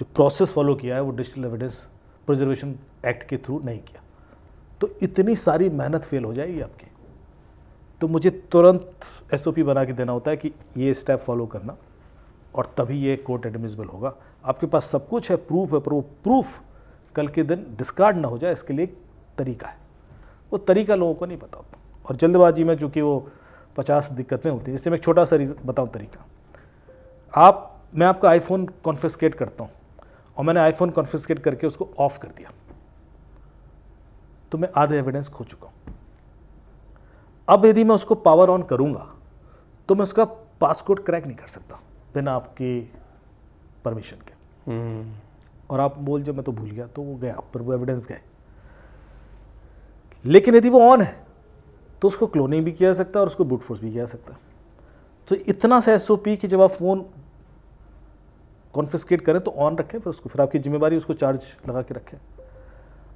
जो प्रोसेस फॉलो किया है वो डिजिटल एविडेंस प्रिजर्वेशन एक्ट के थ्रू नहीं किया, तो इतनी सारी मेहनत फेल हो जाएगी आपकी। तो मुझे तुरंत एसओपी बना के देना होता है कि ये स्टेप फॉलो करना, और तभी ये कोर्ट एडमिसिबल होगा। आपके पास सब कुछ है, प्रूफ है, पर वो प्रूफ कल के दिन डिस्कार्ड ना हो जाए, इसके लिए एक तरीका है। वो तरीका लोगों को नहीं पता होता, और जल्दबाजी में चूँकि वो 50 दिक्कतें होती हैं। जैसे मैं एक छोटा सा बताऊँ तरीका, मैं आपका आईफोन कॉन्फिस्केट करता हूँ, और मैंने आईफोन कॉन्फिस्केट करके उसको ऑफ कर दिया, तो मैं आधे एविडेंस खो चुका हूँ। अब यदि मैं उसको पावर ऑन करूँगा तो मैं उसका पासकोड क्रैक नहीं कर सकता बिना आपकी परमिशन के। और आप बोल जब मैं तो भूल गया, तो वो गया, पर वो एविडेंस गए। लेकिन यदि वो ऑन है तो उसको क्लोनिंग भी किया जा सकता है और उसको ब्रूट फोर्स भी किया जा सकता है। तो इतना सा एसओपी कि जब आप फ़ोन कॉन्फिस्केट करें तो ऑन रखें, फिर उसको, फिर आपकी जिम्मेवारी उसको चार्ज लगा के रखें।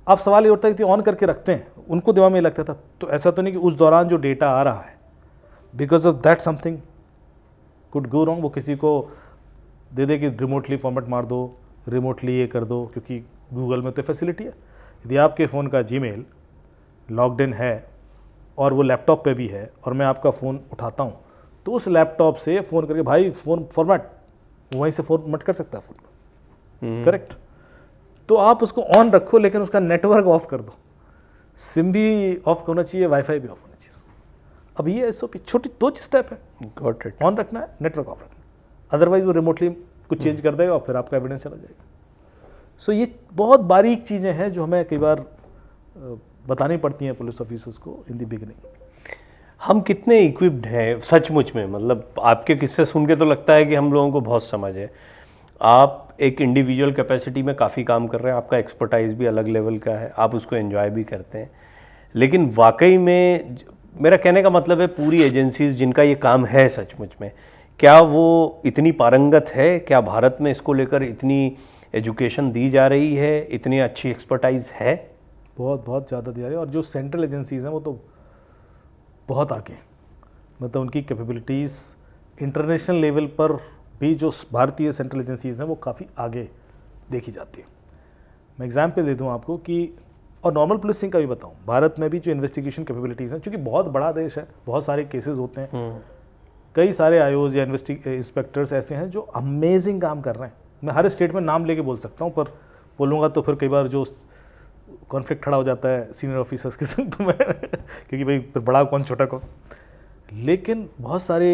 अब सवाल ये उठता है कि ऑन करके रखते हैं, उनको दिमाग में लगता था तो ऐसा तो नहीं कि उस दौरान जो डेटा आ रहा है because of that something could go wrong, वो किसी को दे दे कि रिमोटली फॉर्मेट मार दो, रिमोटली ये कर दो, क्योंकि गूगल में तो फैसिलिटी है। यदि आपके फ़ोन का जीमेल लॉग्ड इन है और वो लैपटॉप पे भी है और मैं आपका फ़ोन उठाता हूँ तो उस लैपटॉप से फ़ोन करके भाई फ़ोन फॉर्मेट, वहीं से फॉर्मेट कर सकता है फ़ोन, करेक्ट। तो आप उसको ऑन रखो लेकिन उसका नेटवर्क ऑफ कर दो, सिम भी ऑफ होना चाहिए, वाईफाई भी ऑफ होना चाहिए। अब ये एसओपी छोटी 2 स्टेप है, गॉट इट। ऑन रखना है, नेटवर्क ऑफ रखना है, अदरवाइज वो रिमोटली कुछ चेंज कर देगा और फिर आपका एविडेंस चला जाएगा। सो ये बहुत बारीक चीज़ें हैं जो हमें कई बार बतानी पड़ती हैं पुलिस ऑफिसर्स को इन द बिगिनिंग। हम कितने इक्विप्ड हैं सचमुच में, मतलब आपके किस्से सुन के तो लगता है कि हम लोगों को बहुत समझ है। आप एक इंडिविजुअल कैपेसिटी में काफ़ी काम कर रहे हैं, आपका एक्सपर्टाइज भी अलग लेवल का है, आप उसको एंजॉय भी करते हैं, लेकिन वाकई में मेरा कहने का मतलब है पूरी एजेंसीज जिनका ये काम है सचमुच में, क्या वो इतनी पारंगत है? क्या भारत में इसको लेकर इतनी एजुकेशन दी जा रही है, इतनी अच्छी एक्सपर्टाइज है? बहुत बहुत ज़्यादा दिया है, और जो सेंट्रल एजेंसीज़ हैं वो तो बहुत आगे, मतलब उनकी कैपेबिलिटीज़ इंटरनेशनल लेवल पर भी जो भारतीय सेंट्रल एजेंसीज़ हैं वो काफ़ी आगे देखी जाती है। मैं एग्जाम्पल दे दूं आपको कि, और नॉर्मल पुलिसिंग का भी बताऊं, भारत में भी जो इन्वेस्टिगेशन कैपेबिलिटीज़ हैं, क्योंकि बहुत बड़ा देश है, बहुत सारे केसेस होते हैं, कई सारे आईओज या इंस्पेक्टर्स ऐसे हैं जो अमेजिंग काम कर रहे हैं। मैं हर स्टेट में नाम लेके बोल सकता हूँ, पर बोलूँगा तो फिर कई बार जो कॉन्फ्लिक्ट खड़ा हो जाता है सीनियर ऑफिसर्स के संग, तो मैं क्योंकि भाई फिर बड़ा कौन छोटा कौन। लेकिन बहुत सारे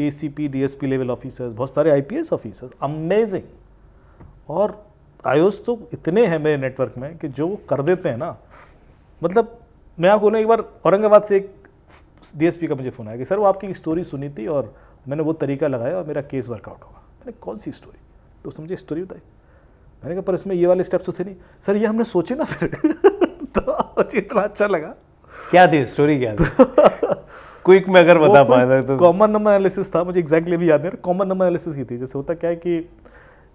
एसीपी डीएसपी लेवल ऑफिसर्स, बहुत सारे आईपीएस ऑफिसर्स अमेजिंग, और आईओज तो इतने हैं मेरे नेटवर्क में कि जो वो कर देते हैं ना, मतलब मैं आपको बोलूँ, एक बार औरंगाबाद से एक डीएसपी का मुझे फ़ोन आया कि सर वो आपकी स्टोरी सुनी थी और मैंने वो तरीका लगाया और मेरा केस वर्कआउट होगा। मैंने कौन सी स्टोरी? तो समझे स्टोरी बताई। मैंने कहा पर इसमें ये वाले स्टेप्स तो थे नहीं। सर ये हमने सोचे ना फिर तो इतना अच्छा लगा। क्या थी स्टोरी, क्या थी? क्विक में अगर बता पाए तो। कॉमन नंबर एनालिसिस था, मुझे एग्जैक्टली भी याद नहीं, कॉमन नंबर एनालिसिस की थी। जैसे होता क्या है कि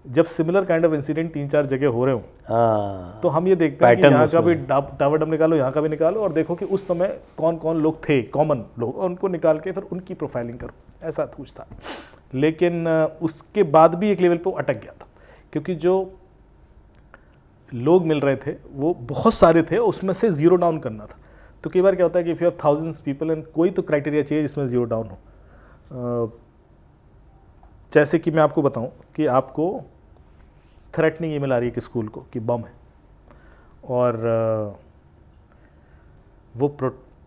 जब सिमिलर काइंड ऑफ इंसिडेंट 3-4 जगह हो रहे हो, तो हम ये देखते हैं कि यहाँ का भी टावर डम निकालो, यहाँ का भी निकालो, और देखो कि उस समय कौन कौन लोग थे, कॉमन लोग, और उनको निकाल के फिर उनकी प्रोफाइलिंग करो, ऐसा कुछ था। लेकिन उसके बाद भी एक लेवल पे अटक गया था, क्योंकि जो लोग मिल रहे थे वो बहुत सारे थे, उसमें से जीरो डाउन करना था। तो कई बार क्या होता है कि if you have thousands people and कोई तो क्राइटेरिया चाहिए जिसमें जीरो डाउन हो। जैसे कि मैं आपको बताऊं कि आपको थ्रेटनिंग ईमेल आ रही है कि स्कूल को कि बम है, और वो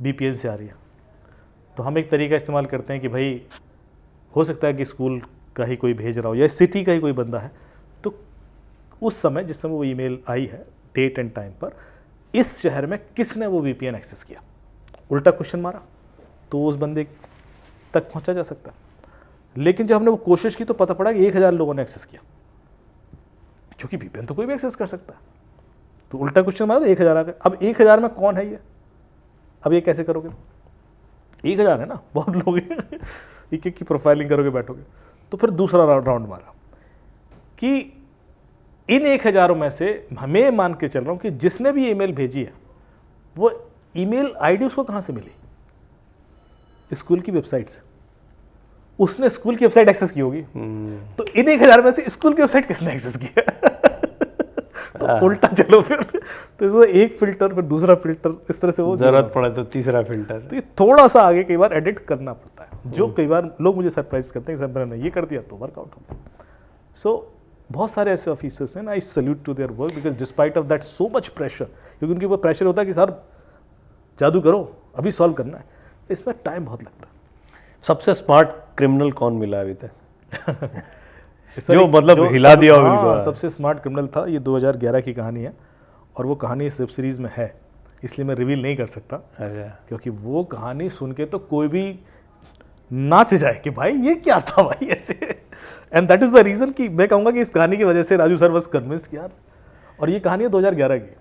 VPN से आ रही है, तो हम एक तरीका इस्तेमाल करते हैं कि भाई हो सकता है कि स्कूल का ही कोई भेज रहा हो या सिटी का ही कोई बंदा है, तो उस समय जिस समय वो ईमेल आई है डेट एंड टाइम पर, इस शहर में किसने वो VPN एक्सेस किया, उल्टा क्वेश्चन मारा तो उस बंदे तक पहुंचा जा सकता है। लेकिन जब हमने वो कोशिश की तो पता पड़ा कि 1000 लोगों ने एक्सेस किया, क्योंकि VPN तो कोई भी एक्सेस कर सकता है। तो उल्टा क्वेश्चन मारा तो 1000 आ गए। अब 1000 में कौन है ये, अब ये कैसे करोगे? 1000 है ना, बहुत लोग हैं, एक एक की प्रोफाइलिंग करोगे बैठोगे। तो फिर दूसरा राउंड मारा कि इन 1000 में से हमें मान के चल रहा हूं कि जिसने भी ईमेल भेजी है वो ईमेल आईडी उसको कहां से मिली? स्कूल की वेबसाइट से। उसने स्कूल की वेबसाइट एक्सेस की होगी, तो इन 1000 में से स्कूल की वेबसाइट किसने एक्सेस किया? तो उल्टा चलो फिर, तो इसमें एक फिल्टर फिर दूसरा फिल्टर, इस तरह से वो जरूरत पड़े तो तीसरा फिल्टर। तो ये थोड़ा सा आगे कई बार एडिट करना पड़ता है, जो कई बार लोग मुझे सरप्राइज करते हैं कि मैंने ये कर दिया तो वर्कआउट हो। सो बहुत सारे ऐसे ऑफिसर्स हैं, I salute to their work, because despite of that so much pressure, क्योंकि उनके ऊपर प्रेशर होता है कि सर जादू करो, अभी सॉल्व करना है, इसमें टाइम बहुत लगता है। सबसे स्मार्ट क्रिमिनल कौन मिला अभी तक? जो मतलब हिला दिया बिल्कुल। सबसे स्मार्ट क्रिमिनल था, ये 2011 की कहानी है, और वो कहानी इस वेब सीरीज में है, इसलिए मैं रिवील नहीं कर सकता, क्योंकि वो कहानी सुन के तो कोई भी नाच जाए कि भाई ये क्या था भाई ऐसे। And that is the reason कि मैं कहूँगा कि इस कहानी की वजह से राजू सर बस कन्विंस्ड यार। और ये कहानी है 2011 की,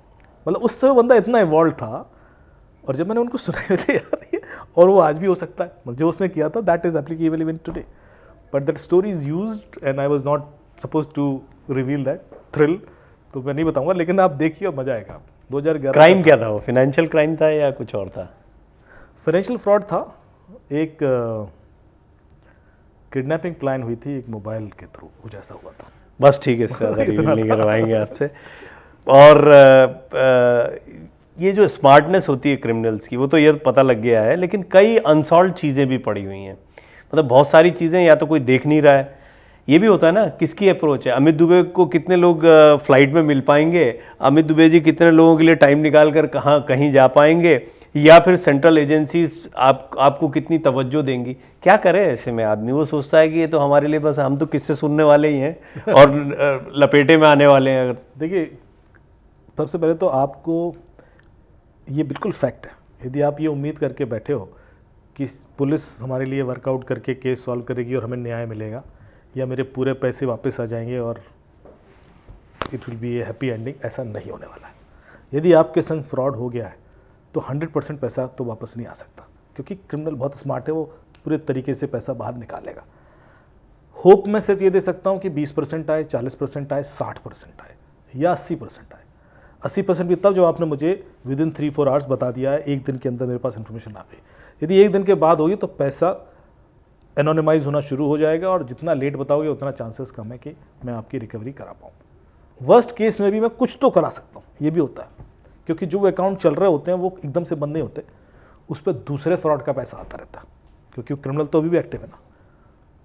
मतलब उस समय बंदा इतना इवॉल्व था और जब मैंने उनको सुनाए थे यार ये, और वो आज भी हो सकता है जो उसने किया था, that is applicable even today, but that story is used and I was not suppose to reveal that thrill, तो मैं नहीं बताऊंगा, लेकिन आप देखिए और मजा आएगा। 2011 क्राइम क्या था वो, फाइनेंशियल क्राइम था या कुछ और था? फाइनेंशियल फ्रॉड था, एक किडनैपिंग प्लान हुई थी एक मोबाइल के थ्रू, कुछ ऐसा हुआ था। बस ठीक है, इससे ज़्यादा रिवील नहीं करवाएंगे आपसे। और ये जो स्मार्टनेस होती है क्रिमिनल्स की, वो तो ये पता लग गया है, लेकिन कई अनसॉल्व चीज़ें भी पड़ी हुई हैं। मतलब बहुत सारी चीज़ें या तो कोई देख नहीं रहा है, ये भी होता है ना, किसकी अप्रोच है। अमित दुबे को कितने लोग फ्लाइट में मिल पाएंगे, अमित दुबे जी कितने लोगों के लिए टाइम निकाल कर कहीं जा पाएंगे, या फिर सेंट्रल एजेंसीज आपको कितनी तवज्जो देंगी। क्या करे ऐसे में आदमी, वो सोचता है कि ये तो हमारे लिए बस, हम तो किससे सुनने वाले ही हैं और लपेटे में आने वाले हैं। अगर देखिए, सबसे पहले तो आपको ये बिल्कुल फैक्ट है, यदि आप ये उम्मीद करके बैठे हो कि पुलिस हमारे लिए वर्कआउट करके केस सॉल्व करेगी और हमें न्याय मिलेगा या मेरे पूरे पैसे वापस आ जाएंगे और it will be A happy ending, ऐसा नहीं होने वाला है। यदि आपके संग फ्रॉड हो गया है तो 100% पैसा तो वापस नहीं आ सकता, क्योंकि क्रिमिनल बहुत स्मार्ट है, वो पूरे तरीके से पैसा बाहर निकालेगा। होप मैं सिर्फ ये दे सकता हूँ कि 20% आए, 40% आए, 60% आए या 80% आए। 80% भी तब जब आपने मुझे विद इन 3-4 आवर्स बता दिया है, एक दिन के अंदर मेरे पास इन्फॉर्मेशन आ गई। यदि एक दिन के बाद होगी तो पैसा एनोनिमाइज होना शुरू हो जाएगा, और जितना लेट बताओगे उतना चांसेस कम है कि मैं आपकी रिकवरी करा पाऊँ। वर्स्ट केस में भी मैं कुछ तो करा सकता हूँ, ये भी होता है, क्योंकि जो अकाउंट चल रहे होते हैं वो एकदम से बंद नहीं होते, उस पर दूसरे फ्रॉड का पैसा आता रहता है, क्योंकि क्रिमिनल तो अभी भी एक्टिव है ना।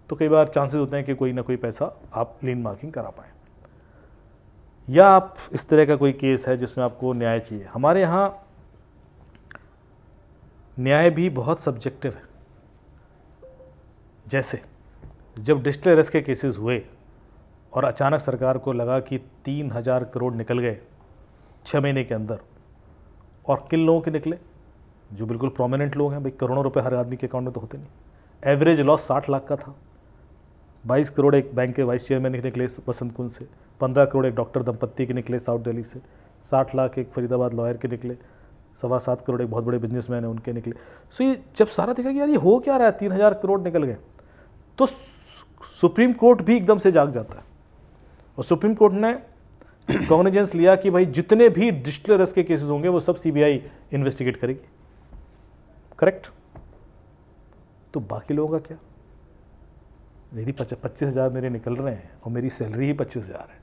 तो कई बार चांसेस होते हैं कि कोई ना कोई पैसा आप लीन मार्किंग करा पाएँ, या आप इस तरह का कोई केस है जिसमें आपको न्याय चाहिए। हमारे यहाँ न्याय भी बहुत सब्जेक्टिव है। जैसे जब डिजिटल अरेस्ट के केसेस हुए और अचानक सरकार को लगा कि 3000 करोड़ निकल गए 6 महीने के अंदर, और किन लोगों के निकले, जो बिल्कुल प्रोमिनेंट लोग हैं। भाई करोड़ों रुपए हर आदमी के अकाउंट में तो होते नहीं। एवरेज लॉस 60 लाख का था। 22 करोड़ एक बैंक के वाइस चेयरमैन के निकले बसंत कुंज से, 15 करोड़ एक डॉक्टर दंपत्ति के निकले साउथ दिल्ली से, 60 लाख एक फरीदाबाद लॉयर के निकले, 7.25 करोड़ एक बहुत बड़े बिजनेसमैन है उनके निकले। सो ये जब सारा देखा कि यार ये हो क्या रहा है, 3000 करोड़ निकल गए, तो सुप्रीम कोर्ट भी एकदम से जाग जाता है, और सुप्रीम कोर्ट ने कॉग्निजेंस लिया कि भाई जितने भी डिजिटल अरेस्ट के केसेस होंगे वो सब सीबीआई इन्वेस्टिगेट करेगी। करेक्ट। तो बाकी लोगों का क्या? मेरी 25,000 मेरे निकल रहे हैं और मेरी सैलरी ही 25,000 है,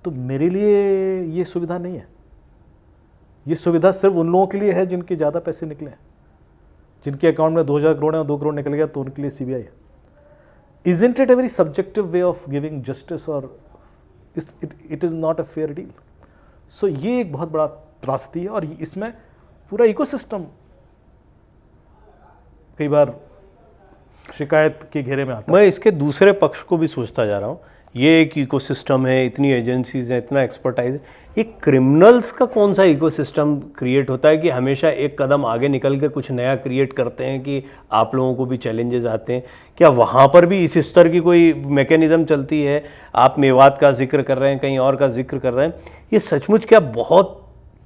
तो मेरे लिए ये सुविधा नहीं है। ये सुविधा सिर्फ उन लोगों के लिए है जिनके ज़्यादा पैसे निकले हैं, जिनके अकाउंट में 2000 करोड़ है और 2 करोड़ निकल गया तो उनके लिए सीबीआई है। Isn't it a very subjective way of giving justice, or it is not a fair deal? So ये एक बहुत बड़ा त्रासदी है, और इसमें पूरा इकोसिस्टम कई बार शिकायत के घेरे में आता है। मैं इसके दूसरे पक्ष को भी सोचता जा रहा हूँ। ये एक इकोसिस्टम है, इतनी एजेंसीज हैं, इतना एक्सपर्टाइज है, ये क्रिमिनल्स का कौन सा इकोसिस्टम क्रिएट होता है कि हमेशा एक कदम आगे निकल के कुछ नया क्रिएट करते हैं कि आप लोगों को भी चैलेंजेस आते हैं? क्या वहाँ पर भी इस स्तर की कोई मैकेनिज्म चलती है? आप मेवात का जिक्र कर रहे हैं, कहीं और का जिक्र कर रहे हैं, ये सचमुच क्या बहुत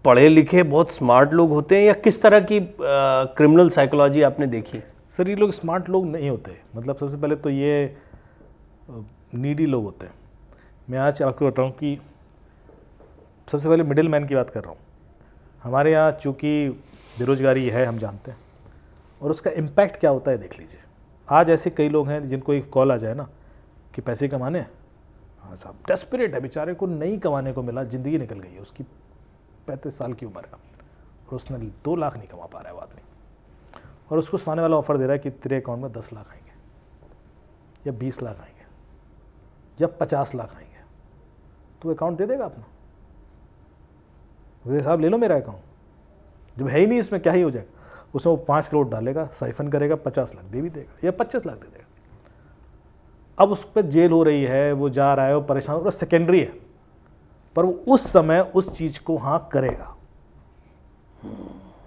पढ़े लिखे बहुत स्मार्ट लोग होते हैं, या किस तरह की क्रिमिनल साइकोलॉजी आपने देखी? सर, ये लोग स्मार्ट लोग नहीं होते। मतलब सबसे पहले तो ये नीडी लोग होते हैं। मैं आज आपको बताऊं कि सबसे पहले मिडिल मैन की बात कर रहा हूँ। हमारे यहाँ चूँकि बेरोजगारी है, हम जानते हैं, और उसका इम्पैक्ट क्या होता है देख लीजिए। आज ऐसे कई लोग हैं जिनको एक कॉल आ जाए ना कि पैसे कमाने हैं, हाँ साहब, डेस्परेट है बेचारे को, नहीं कमाने को मिला, ज़िंदगी निकल गई है उसकी, 35 साल की उम्र है और उसने 2 लाख नहीं कमा पा रहा है वो आदमी, और उसको सामने वाला ऑफर दे रहा है कि तेरे अकाउंट में 10 लाख आएंगे या 20 लाख आएंगे या 50 लाख आएंगे, तो अकाउंट दे देगा अपना? वैसे साहब ले लो मेरा अकाउंट, जब है ही नहीं इसमें क्या ही हो जाएगा। उसमें वो 5 करोड़ डालेगा, साइफन करेगा, 50 लाख दे भी देगा या 25 लाख दे देगा। अब उस पर जेल हो रही है, वो जा रहा है, वो परेशान, वो सेकेंडरी है, पर वो उस समय उस चीज़ को हाँ करेगा।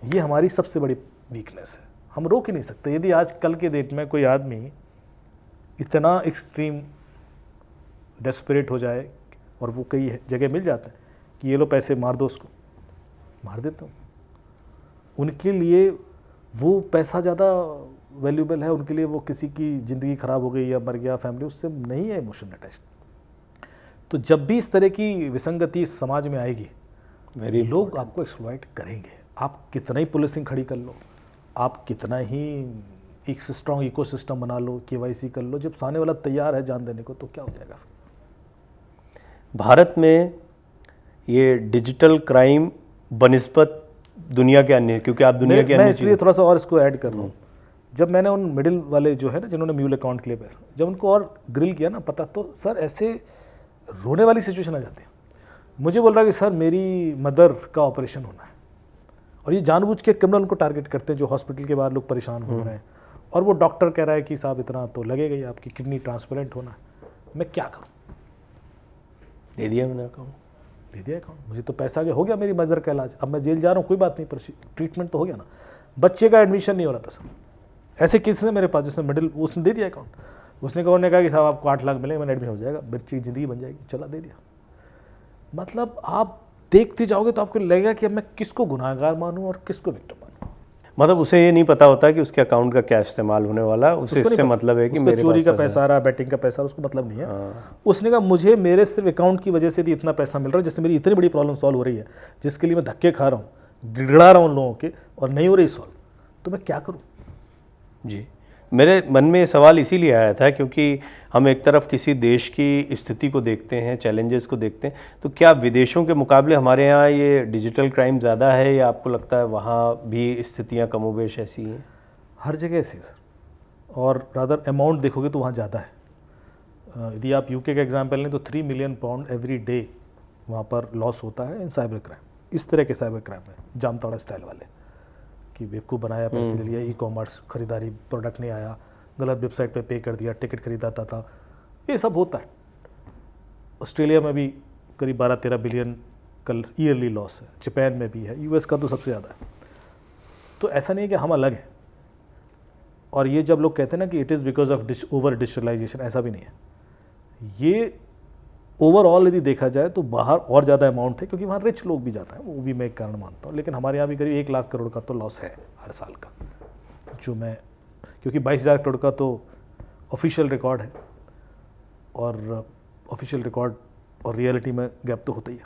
ये हमारी सबसे बड़ी वीकनेस है, हम रोक ही नहीं सकते। यदि आज कल के डेट में कोई आदमी इतना एक्सट्रीम डेस्परेट हो जाए, और वो कई जगह मिल जाता है कि ये लो पैसे मार दो उसको, मार देता हूँ। उनके लिए वो पैसा ज़्यादा वैल्यूबल है, उनके लिए वो किसी की ज़िंदगी ख़राब हो गई या मर गया फैमिली, उससे नहीं है इमोशन अटैच। तो जब भी इस तरह की विसंगति समाज में आएगी, लोग आपको एक्सप्लॉइट करेंगे। आप कितना ही पुलिसिंग खड़ी कर लो, आप कितना ही एक स्ट्रॉन्ग इकोसिस्टम बना लो, केवाईसी कर लो, जब सामने वाला तैयार है जान देने को तो क्या हो जाएगा। भारत में ये डिजिटल क्राइम बनिस्बत दुनिया के अन्य, क्योंकि आप दुनिया के मैं अन्य इसलिए थोड़ा सा और इसको ऐड कर रहा हूँ, जब मैंने उन मिडिल वाले जो है ना जिन्होंने म्यूल अकाउंट के लिए पैसा, जब उनको और ग्रिल किया ना पता, तो सर ऐसे रोने वाली सिचुएशन आ जाती है। मुझे बोल रहा है कि सर मेरी मदर का ऑपरेशन होना है, और ये जानबूझ के क्रिमिनल उनको टारगेट करते हैं जो हॉस्पिटल के बाहर लोग परेशान हो रहे हैं, और वो डॉक्टर कह रहा है कि साहब इतना तो लगेगा ही, आपकी किडनी ट्रांसप्लांट होना है, मैं क्या करूँ। दे दिया मैंने अकाउंट, दे दिया अकाउंट, मुझे तो पैसा आ गया, हो गया मेरी मदर का इलाज, अब मैं जेल जा रहा हूँ कोई बात नहीं, पर ट्रीटमेंट तो हो गया ना। बच्चे का एडमिशन नहीं हो रहा था सर, ऐसे केसेस है मेरे पास जिसमें मिडिल, उसने दे दिया अकाउंट, उसने कहा कि साहब आपको 8 लाख मिलेगा, मैंने एडमिशन हो जाएगा, बच्चे की ज़िंदगी बन जाएगी, चला दे दिया। मतलब आप देखते जाओगे तो आपको लगेगा कि अब मैं किसको गुनाहगार मानूं और किसको विक्टिम मानूं। मतलब उसे ये नहीं पता होता कि उसके अकाउंट का क्या इस्तेमाल होने वाला, उसे इससे मतलब है कि मेरे चोरी का पैसा आ रहा है, बैटिंग का पैसा, उसको मतलब नहीं है। उसने कहा मुझे मेरे सिर्फ अकाउंट की वजह से भी इतना पैसा मिल रहा है, जिससे मेरी इतनी बड़ी प्रॉब्लम सॉल्व हो रही है, जिसके लिए मैं धक्के खा रहा हूँ, गिड़गिड़ा रहा हूँ उन लोगों के, और नहीं हो रही सॉल्व, तो मैं क्या करूँ। जी, मेरे मन में ये सवाल इसीलिए आया था क्योंकि हम एक तरफ किसी देश की स्थिति को देखते हैं, चैलेंजेस को देखते हैं, तो क्या विदेशों के मुकाबले हमारे यहाँ ये डिजिटल क्राइम ज़्यादा है, या आपको लगता है वहाँ भी स्थितियाँ कमोबेश ऐसी हैं? हर जगह ऐसी सर, और रादर अमाउंट देखोगे तो वहाँ ज़्यादा है। यदि आप यूके का एग्जांपल लें तो 3 मिलियन पाउंड एवरी डे वहाँ पर लॉस होता है इन साइबर क्राइम, इस तरह के साइबर क्राइम है, जामताड़ा स्टाइल वाले, कि बेवकूफ़ बनाया, पैसे ले लिया, ई-कॉमर्स खरीदारी, प्रोडक्ट नहीं आया, गलत वेबसाइट पे कर दिया, टिकट खरीदाता था, ये सब होता है। ऑस्ट्रेलिया में भी करीब 12-13 बिलियन कल ईयरली लॉस है, जापान में भी है, यूएस का तो सबसे ज़्यादा है। तो ऐसा नहीं है कि हम अलग हैं। और ये जब लोग कहते हैं ना कि it is because of over digitalization, ऐसा भी नहीं है। ये ओवरऑल यदि देखा जाए तो बाहर और ज़्यादा अमाउंट है, क्योंकि वहाँ रिच लोग भी जाता है, वो भी मैं एक कारण मानता हूँ। लेकिन हमारे यहाँ भी करीब 1 लाख करोड़ का तो लॉस है हर साल का, जो मैं, क्योंकि 22,000 करोड़ का तो ऑफिशियल रिकॉर्ड है, और ऑफिशियल रिकॉर्ड और रियलिटी में गैप तो होता ही है।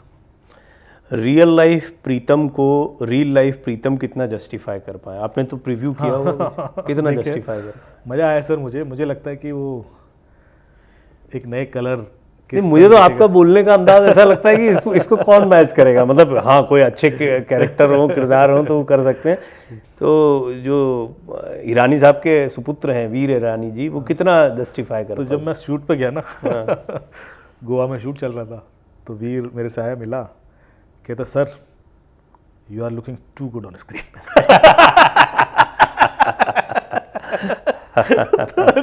रियल लाइफ प्रीतम को रियल लाइफ प्रीतम कितना जस्टिफाई कर पाए? आपने तो प्रीव्यू किया होगा, कितना जस्टिफाई कर? मज़ा आया सर, मुझे लगता है कि वो एक नए कलर, मुझे तो आपका बोलने का अंदाज ऐसा लगता है कि इसको कौन मैच करेगा। मतलब हाँ, कोई अच्छे कैरेक्टर हो, किरदार हो तो वो कर सकते हैं। तो जो ईरानी साहब के सुपुत्र हैं वीर ईरानी जी, वो कितना जस्टिफाई कर? तो जब मैं शूट पे गया ना गोवा में शूट चल रहा था, तो वीर मेरे से आया, मिला, कहता sir you are looking too good on screen.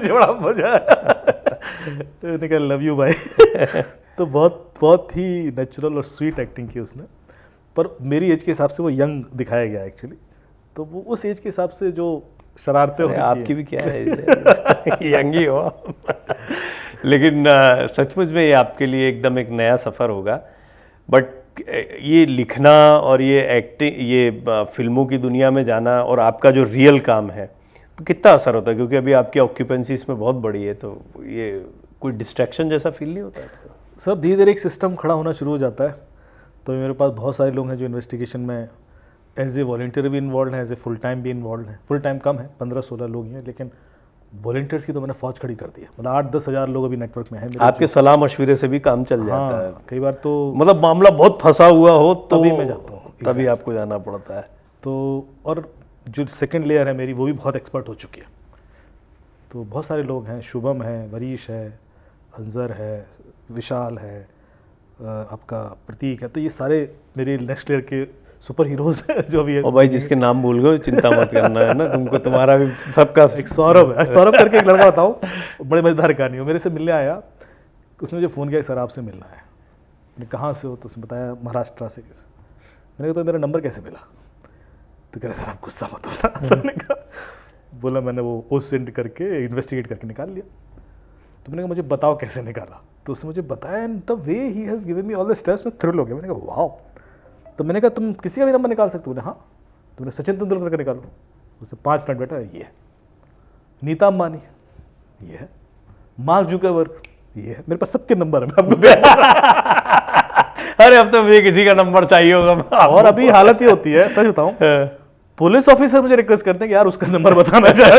बड़ा मजा आया, लव यू भाई। तो बहुत ही नेचुरल और स्वीट एक्टिंग की उसने, पर मेरी एज के हिसाब से वो यंग दिखाया गया एक्चुअली। तो वो उस एज के हिसाब से जो शरारतें होती हैं, आपकी भी क्या है यंग ही हो। लेकिन सचमुच में ये आपके लिए एकदम एक नया सफ़र होगा। बट ये लिखना और ये एक्टिंग, ये फिल्मों की दुनिया में जाना, और आपका जो रियल काम है, तो कितना असर होता है? क्योंकि अभी आपकी ऑक्यूपेंसी इसमें बहुत बड़ी है, तो ये कोई डिस्ट्रैक्शन जैसा फील नहीं होता है? सब धीरे धीरे एक सिस्टम खड़ा होना शुरू हो जाता है। तो मेरे पास बहुत सारे लोग हैं जो इन्वेस्टिगेशन में एज ए वॉलंटियर भी इन्वॉल्व हैं, एज ए फुल टाइम भी इन्वॉल्व हैं। फुल टाइम कम है, 15-16 लोग हैं, लेकिन वॉलंटियर्स की तो मैंने फौज खड़ी कर दी है। मतलब 8-10 हज़ार लोग अभी नेटवर्क में हैं। आपके सलाह मशविरे से भी काम चल जाता है? कई बार तो मतलब मामला बहुत फंसा हुआ हो तो तभी मैं जाता हूँ, तभी आपको जाना पड़ता है। तो और जो सेकंड लेयर है मेरी, वो भी बहुत एक्सपर्ट हो चुकी है। तो बहुत सारे लोग हैं, शुभम है, वरीश है, अंजर है, विशाल है, आपका प्रतीक है। तो ये सारे मेरे नेक्स्ट लेयर के सुपर हीरोज हैं जो भी है। और भाई जिसके नाम भूल गए चिंता मत करना, है ना, तुमको तुम्हारा भी सबका। एक सौरभ है, सौरभ करके एक लड़का बताओ, बड़े मजेदार कहानी हो। मेरे से मिलने आया, उसने मुझे फ़ोन किया, सर आपसे मिलना है। मैंने कहाँ से हो? तो उसने बताया महाराष्ट्र से। कैसे? मैंने कहा तो मेरा नंबर कैसे मिला? तो कह रहे सर आप गुस्सा मत होना। मैंने कहा, बोला मैंने वो सेंड करके इन्वेस्टिगेट करके निकाल लिया। तो मैंने कहा मुझे बताओ कैसे निकाला? तो उसने मुझे बताया, and the way he has given me all the steps. मैं थ्रिल हो गया। मैंने कहा वाओ। तो मैंने कहा तुम किसी का भी नंबर निकाल सकते हो? बोले हाँ। तुमने सचिन तेंदुलकर का निकालो, उससे 5 मिनट बेटा ये है, नीता अंबानी ये है, मार्क जुकरबर्ग ये है, मेरे पास सबके नंबर है, मैं आपको अरे अब तो मुझे किसी का नंबर चाहिए होगा। और अभी हालत ये होती है, सच बताऊं, पुलिस ऑफिसर मुझे रिक्वेस्ट करते हैं कि यार उसका नंबर बताना चाहे,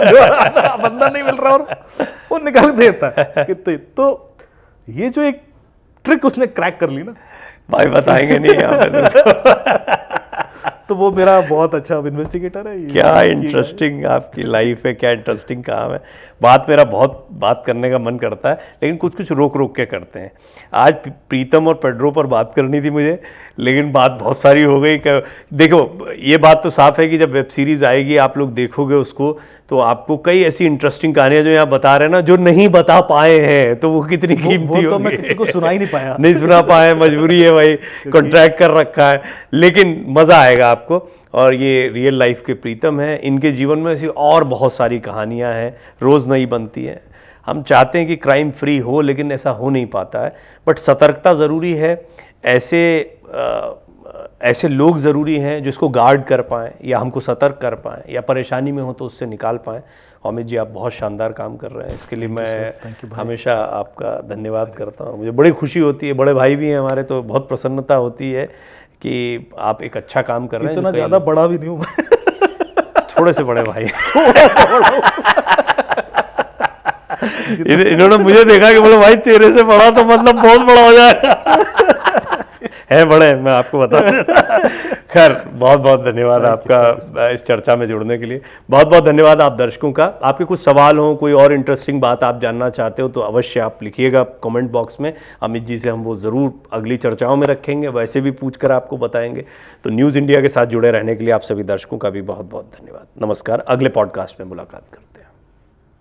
बंदा नहीं मिल रहा और वो निकाल देता है कितने। तो ये जो एक ट्रिक उसने क्रैक कर ली ना भाई, बताएंगे नहीं यहाँ पे तो वो मेरा बहुत अच्छा इन्वेस्टिगेटर है। क्या इंटरेस्टिंग आपकी लाइफ है, क्या इंटरेस्टिंग काम है। बात बात करने का मन करता है, लेकिन कुछ कुछ रोक रोक के करते हैं। आज प्रीतम और पेड्रो पर बात करनी थी मुझे, लेकिन बात बहुत सारी हो गई। देखो, ये बात तो साफ है कि जब वेब सीरीज़ आएगी, आप लोग देखोगे उसको, तो आपको कई ऐसी इंटरेस्टिंग कहानियां जो यहाँ बता रहे हैं ना, जो नहीं बता पाए हैं, तो वो कितनी कीमती तो मैं किसी को सुना ही नहीं पाया। नहीं सुना पाए, मजबूरी है भाई, कॉन्ट्रैक्ट कर रखा है, लेकिन मज़ा आएगा आपको। और ये रियल लाइफ के प्रीतम हैं, इनके जीवन में ऐसी और बहुत सारी कहानियां हैं, रोज़ नई बनती हैं। हम चाहते हैं कि क्राइम फ्री हो, लेकिन ऐसा हो नहीं पाता है। बट सतर्कता ज़रूरी है, ऐसे लोग ज़रूरी हैं जो इसको गार्ड कर पाएँ या हमको सतर्क कर पाएँ, या परेशानी में हो तो उससे निकाल पाएँ। अमित जी, आप बहुत शानदार काम कर रहे हैं, इसके लिए मैं हमेशा आपका धन्यवाद करता हूँ। मुझे बड़ी खुशी होती है, बड़े भाई भी हैं हमारे, तो बहुत प्रसन्नता होती है कि आप एक अच्छा काम कर रहे हैं। इतना ज़्यादा बड़ा भी नहीं हूँ मैं, थोड़े से बड़े भाई इन्होंने मुझे देखा कि बोले भाई तेरे से बड़ा तो मतलब बहुत बड़ा हो जाएगा है बड़े, मैं आपको बता खैर, बहुत बहुत धन्यवाद आपका इस चर्चा में जुड़ने के लिए। बहुत बहुत धन्यवाद आप दर्शकों का। आपके कुछ सवाल हो, कोई और इंटरेस्टिंग बात आप जानना चाहते हो, तो अवश्य आप लिखिएगा कमेंट बॉक्स में। अमित जी से हम वो ज़रूर अगली चर्चाओं में रखेंगे, वैसे भी पूछ कर आपको बताएंगे। तो न्यूज़ इंडिया के साथ जुड़े रहने के लिए आप सभी दर्शकों का भी बहुत बहुत धन्यवाद। नमस्कार, अगले पॉडकास्ट में मुलाकात करते हैं।